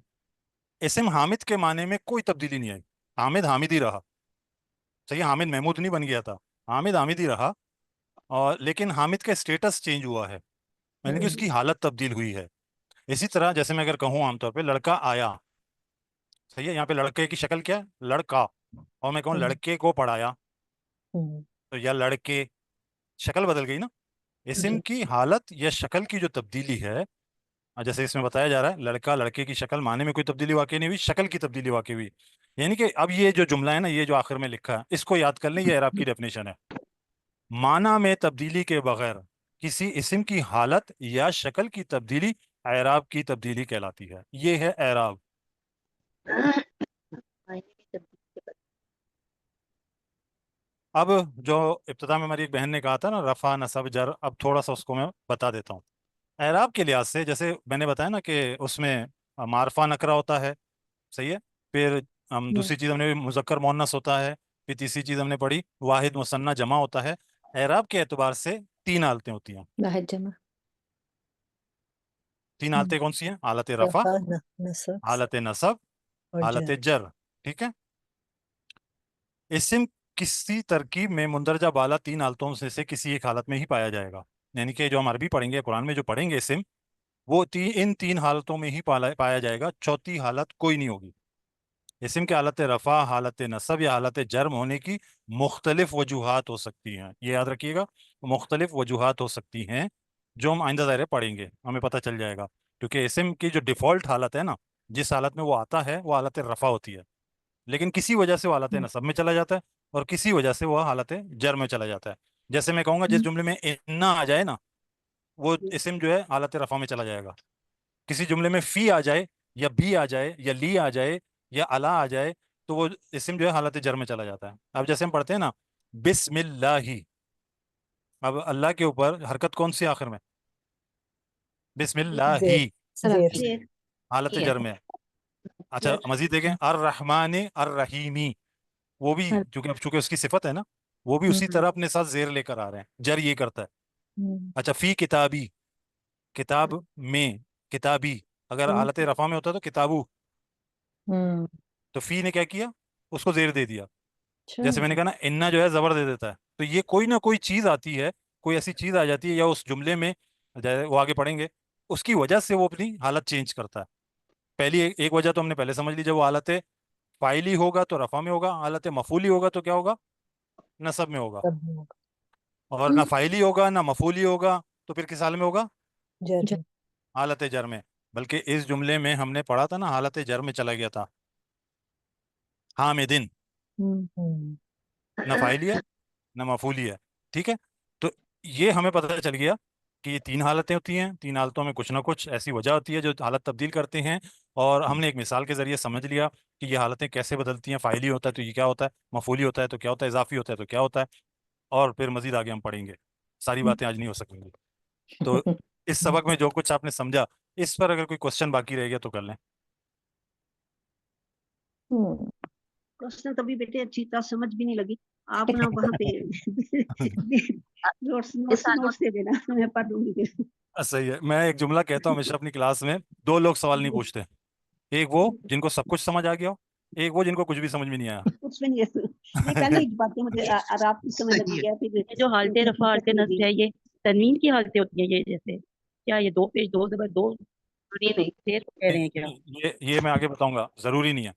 इस्म हामिद के माने में कोई तब्दीली नहीं आई। हामिद हामिद ही रहा। सही, हामिद महमूद नहीं बन गया था, हामिद हामिद ही रहा। और लेकिन हामिद का स्टेटस चेंज हुआ है, यानी कि उसकी हालत तब्दील हुई है। इसी तरह जैसे मैं अगर कहूँ आमतौर पे लड़का आया, सही है, यहाँ पे लड़के की शक्ल क्या है? लड़का, اور मैं कहूँ लड़के को पढ़ाया, तो या लड़के, शक्ल बदल गई ना। इस्म की हालत या शक्ल की जो तब्दीली है, जैसे इसमें बताया जा रहा है लड़का लड़के की शक्ल, माने में कोई तब्दीली वाकई नहीं हुई, शक्ल की तब्दीली वाकई हुई। यानी कि अब ये जो जुमला है ना, ये जो आखिर में लिखा है, इसको याद कर लें, ये एराब की डेफिनेशन है। माना में तब्दीली के बगैर किसी इस्म की हालत या शक्ल की तब्दीली एराब की तब्दीली कहलाती है। ये है एराब। अब जो इब्तिदा में हमारी एक बहन ने कहा था ना, रफा नसब जर, अब थोड़ा सा उसको मैं बता देता हूँ। एराब के लिहाज से जैसे मैंने बताया ना कि उसमें मारफा नकरा होता है, सही है। फिर दूसरी चीज़ हमने मुज़क्कर मुअन्नस होता है। फिर तीसरी चीज़ हमने पढ़ी वाहिद मुसन्ना जमा होता है। एराब के एतबार से 3 हालतें होती हैं। वाहिद जमा। 3 हालतें कौन सी हैं? हालत रफा, रफा नसब हालत नसब, और हालत जर। जर। ठीक है। इस्म किसी तरकीब में मुंदरजा बाला 3 हालतों में से किसी एक हालत में ही पाया जाएगा। यानी कि जो हम अरबी पढ़ेंगे, कुरान में जो पढ़ेंगे इस्म, वो इन 3 हालतों में ही पाया जाएगा, चौथी हालत कोई नहीं होगी। इस्म के हालत रफ़ा, हालत नसब या हालत जर्म होने की मुख्तलिफ वजूहात हो सकती हैं। ये याद रखिएगा, मुख्तलिफ वजूहात हो सकती हैं, जो हम आइंदा दायरे पढ़ेंगे, हमें पता चल जाएगा। क्योंकि इस्म की जो डिफ़ॉल्ट हालत है ना, जिस हालत में वो आता है, वो हालत रफ़ा होती है। लेकिन किसी वजह से वो हालत नसब में चला जाता है, और किसी वजह से वो हालत जर्म में चला जाता है। जैसे मैं कहूँगा, जिस जुमले में इन्ना आ जाए ना, वो इस्म जो है हालत रफ़ा में चला जाएगा। किसी जुमले में फी आ जाए, या बी आ जाए, या ली आ जाए, या अला आ जाए, तो वो इस्म जो है हालत जर में चला जाता है। अब जैसे हम पढ़ते हैं ना बिस्मिल्लाही, अब अल्लाह के ऊपर हरकत कौन सी आखिर में? बिस्मिल्लाही, जेर जेर जेर। हालत जर में है। अच्छा, मजीद देखें, अर रहमान अर रहीमी, वो भी चूंकि उसकी सिफत है ना, वो भी उसी तरह अपने साथ जेर लेकर आ रहे हैं, जर ये करता है। अच्छा, फी किताबी, किताब में, किताबी अगर हालत रफा में होता तो किताबू, तो फी ने क्या किया, उसको जेर दे दिया। जैसे मैंने कहा ना, इन्ना जो है जबर दे देता है। तो ये कोई ना कोई चीज आती है, कोई ऐसी चीज आ जाती है, या उस जुमले में, वो आगे पढ़ेंगे, उसकी वजह से वो अपनी हालत चेंज करता है। पहली एक वजह तो हमने पहले समझ ली, जब वो हालत फाइली होगा तो रफा में होगा, हालत मफूली होगा तो क्या होगा? नसब में होगा। और ना फाइली होगा ना मफूली होगा, तो फिर किस हाल में होगा? जर हालत जर में। बल्कि इस जुमले में हमने पढ़ा था ना, हालत जर में चला गया था। हामिदिन, ना फाइली है ना मफूली है। ठीक है। तो ये हमें पता चल गया कि ये 3 हालतें होती हैं, 3 हालतों में कुछ ना कुछ ऐसी वजह होती है जो हालत तब्दील करते हैं। और हमने एक मिसाल के जरिए समझ लिया कि ये हालतें कैसे बदलती हैं। फाइली होता है तो ये क्या होता है, मफूली होता है तो क्या होता है, इजाफी होता है तो क्या होता है। और फिर मजीद आगे हम पढ़ेंगे, सारी बातें आज नहीं हो सकेंगी। तो इस सबक में जो कुछ आपने समझा, इस पर अगर कोई क्वेश्चन बाकी रह गया तो कर लें। क्वेश्चन कभी बेटे अच्छी तरह समझ भी नहीं लगी। आप ना वहाँ पे नोट्स दे देना, मैं पढ़ लूंगी। सही है। मैं एक जुमला कहता हूँ हमेशा अपनी क्लास में, 2 लोग सवाल नहीं पूछते। एक वो जिनको सब कुछ समझ आ गया हो, एक वो जिनको कुछ भी समझ में नहीं आया। कुछ भी नहीं है। ये पहले एक बात है, मुझे रात की समझ लगी है। फिर ये जो हालते रफा हालते नस्ब है, ये तनवीन की हालतें होती हैं। ये जैसे क्या ये 2 पेश 2 जबर 2 नहीं देर को कह रहे हैं क्या? ये मैं आगे बताऊंगा, जरूरी नहीं है,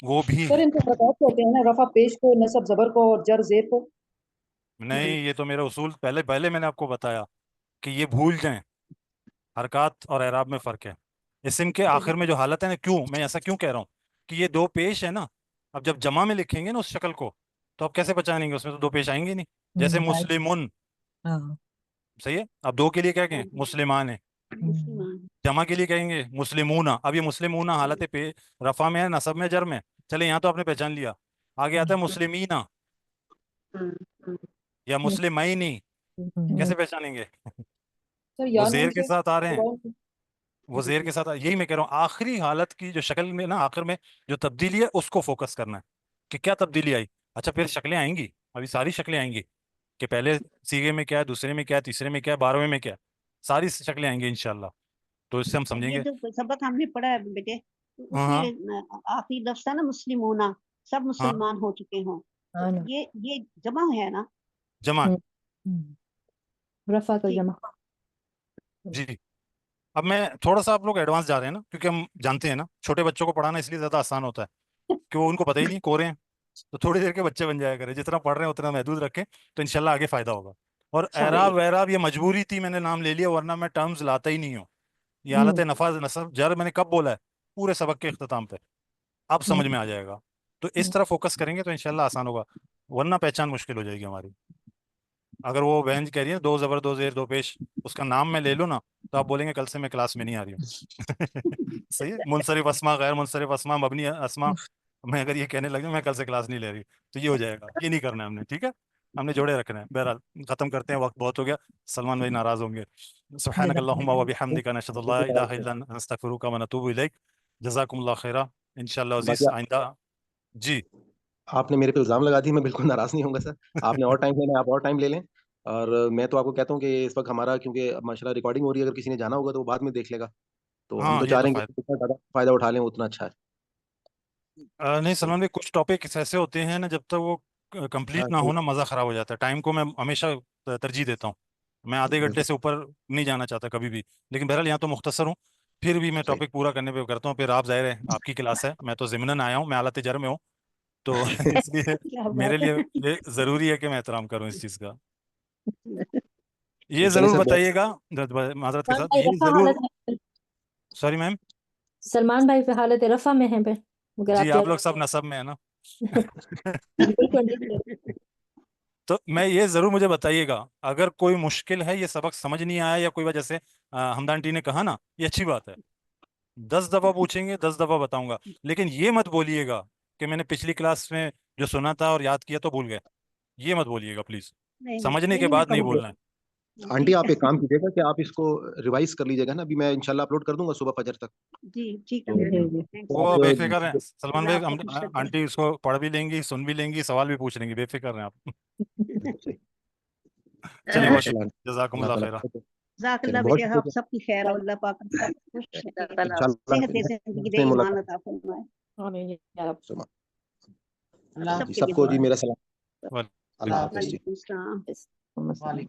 वो भी सर है। इनको हरकत कहते हैं ना, रफा पेश को, नसब जबर को और जर जेर को। नहीं, ये तो मेरा उसूल पहले पहले मैंने आपको बताया कि ये भूल जाएं, हरकत और एराब में फर्क है। इस्म के आखिर में जो हालत है ना, क्यों मैं ऐसा क्यों कह रहा हूँ कि ये 2 पेश है ना, अब जब जमा में लिखेंगे ना उस शक्ल को, तो आप कैसे पहचानेंगे? उसमें तो 2 पेश आएंगे नहीं। जैसे मुस्लिमुन, हाँ सही है, अब 2 के लिए क्या कहें? मुस्लिमान है। जमा के लिए कहेंगे मुस्लिमूना। अब ये मुस्लिमूना हालत पे रफा में है, नसब में, जर में। चले, यहाँ तो आपने पहचान लिया। आगे आता है मुस्लिमीना या मुस्लिमैनी, कैसे पहचानेंगे? सर वो या नून जेर के से साथ आ रहे हैं, वाव से। वो जी जेर जी। के साथ यही मैं कह रहा हूँ, आखिरी हालत की जो शक्ल में ना, आखिर में जो तब्दीली है उसको फोकस करना है कि क्या तब्दीली आई। अच्छा, फिर शक्लें आएंगी, अभी सारी शक्लें आएंगी कि पहले सीगे में क्या है, दूसरे में क्या है, तीसरे में क्या है, 12वें में क्या है, सारी शक्लें आएंगी इंशाल्लाह। तो इससे हम ये समझेंगे। जो सबक हमने पढ़ा है बेटे, तो हाँ हाँ उसमें आखिरी लफ्ज था ना मुस्लिमोना, सब हाँ, मुसलमान हो चुके हों, हाँ तो ना ये जमा है ना? जमा। रफा का ठीक। जमा। जी। अब मैं थोड़ा सा, आप लोग एडवांस जा रहे हैं ना, क्योंकि हम जानते हैं ना छोटे बच्चों को पढ़ाना इसलिए ज्यादा आसान होता है कि वो उनको पता ही नहीं कोरे हैं, تو تھوڑی دیر کے بچے بن جایا کرے, جتنا پڑھ رہے ہیں اتنا محدود رکھیں تو انشاءاللہ آگے فائدہ ہوگا. اور اعراب ویراب یہ مجبوری تھی, میں نے نام لے لیا, ورنہ میں ٹرمز لاتا ہی نہیں ہوں. یہ حالت نفع نصب جر میں نے کب بولا ہے؟ پورے سبق کے اختتام پہ. اب سمجھ میں آ جائے گا. تو اس طرح فوکس کریں گے تو انشاءاللہ آسان ہوگا, ورنہ پہچان مشکل ہو جائے گی ہماری. اگر وہ بہن کہہ رہی ہے 2 زبر 2 زیر 2 پیش, اس کا نام میں لے لوں نا تو آپ بولیں گے کل سے میں کلاس میں نہیں آ رہی ہوں. صحیح ہے. منصرف اسما, غیر منصرف اسما, مبنی اسما, میں اگر یہ کہنے لگ جاؤں میں کل سے کلاس نہیں لے رہی تو یہ ہو جائے گا. یہ نہیں کرنا ہے ہم نے, ٹھیک ہے, ہم نے جوڑے رکھنا ہے. بہرحال ختم کرتے ہیں, وقت بہت ہو گیا, سلمان بھائی ناراض ہوں گے. سبحانک اللہم و بحمدک نشہد ان لا الہ الا انت نستغفرک و نتوب الیک. جزاکم اللہ خیرہ. انشاءاللہ عزیز آئندہ. جی آپ نے میرے پہ الزام لگا دی, میں بالکل ناراض نہیں ہوں گا سر. آپ نے اور ٹائم لینا ہے آپ اور ٹائم لے لیں. اور میں تو آپ کو کہتا ہوں کہ اس وقت ہمارا کیونکہ ماشاءاللہ ریکارڈنگ ہو رہی ہے, اگر کسی نے جانا ہوگا تو وہ بعد میں دیکھ لے گا. تو ہم ہاں تو یہ چاہ تو رہے ہیں کہ جتنا زیادہ فائدہ اٹھا لیں اتنا اچھا ہے. نہیں سلمان بھائی, کچھ ٹاپک ایسے ہوتے ہیں نا, جب تک وہ کمپلیٹ نہ ہونا مزہ خراب ہو جاتا ہے. ٹائم کو میں ہمیشہ ترجیح دیتا ہوں. میں آدھے گھنٹے سے اوپر نہیں جانا چاہتا کبھی بھی, لیکن بہرحال یہاں تو مختصر ہوں, پھر بھی میں ٹاپک پورا کرنے پہ کرتا ہوں. پھر آپ ظاہر ہے آپ کی کلاس ہے, میں تو ضمناً آیا ہوں, میں اعلیٰ تجر میں ہوں, تو اس لیے میرے لیے یہ ضروری ہے کہ میں احترام کروں اس چیز کا. یہ ضرور بتائیے گا معذرت کے ساتھ, یہ ضرور. Sorry ma'am. سلمان بھائی فی حالت رفع میں ہیں پہ, مگر جی آپ لوگ سب نصب میں ہیں نا. تو میں یہ ضرور مجھے بتائیے گا اگر کوئی مشکل ہے, یہ سبق سمجھ نہیں آیا یا کوئی وجہ سے, حمدان ٹی نے کہا نا, یہ اچھی بات ہے. 10 دفعہ پوچھیں گے 10 دفعہ بتاؤں گا, لیکن یہ مت بولیے گا کہ میں نے پچھلی کلاس میں جو سنا تھا اور یاد کیا تو بھول گئے. یہ مت بولیے گا پلیز, سمجھنے کے بعد نہیں بولنا ہے. آنٹی آپ ایک کام کیجیے گا کہ آپ اس کو ریوائز کر لیجیے گا نا, ابھی میں انشاءاللہ اپلوڈ کر دوں گا صبح فجر تک. جی ٹھیک ہے. وہ بے فکر ہیں سلمان بھائی, آنٹی اس کو پڑھ بھی لیں گی, سن بھی لیں گی, سوال بھی پوچھ لیں گی, بے فکر ہیں آپ. چلیے بہت شکریہ, جزاکم اللہ خیرہ. جزاک اللہ بیٹے, آپ سب کی خیر اور اللہ پاک خوش رکھے, صحت زندگی دے, ایمان عطا فرمائے. آمین یا رب. سب کے سب کو جی میرا سلام. وعلیکم اللہ حافظ. وعلیکم السلام.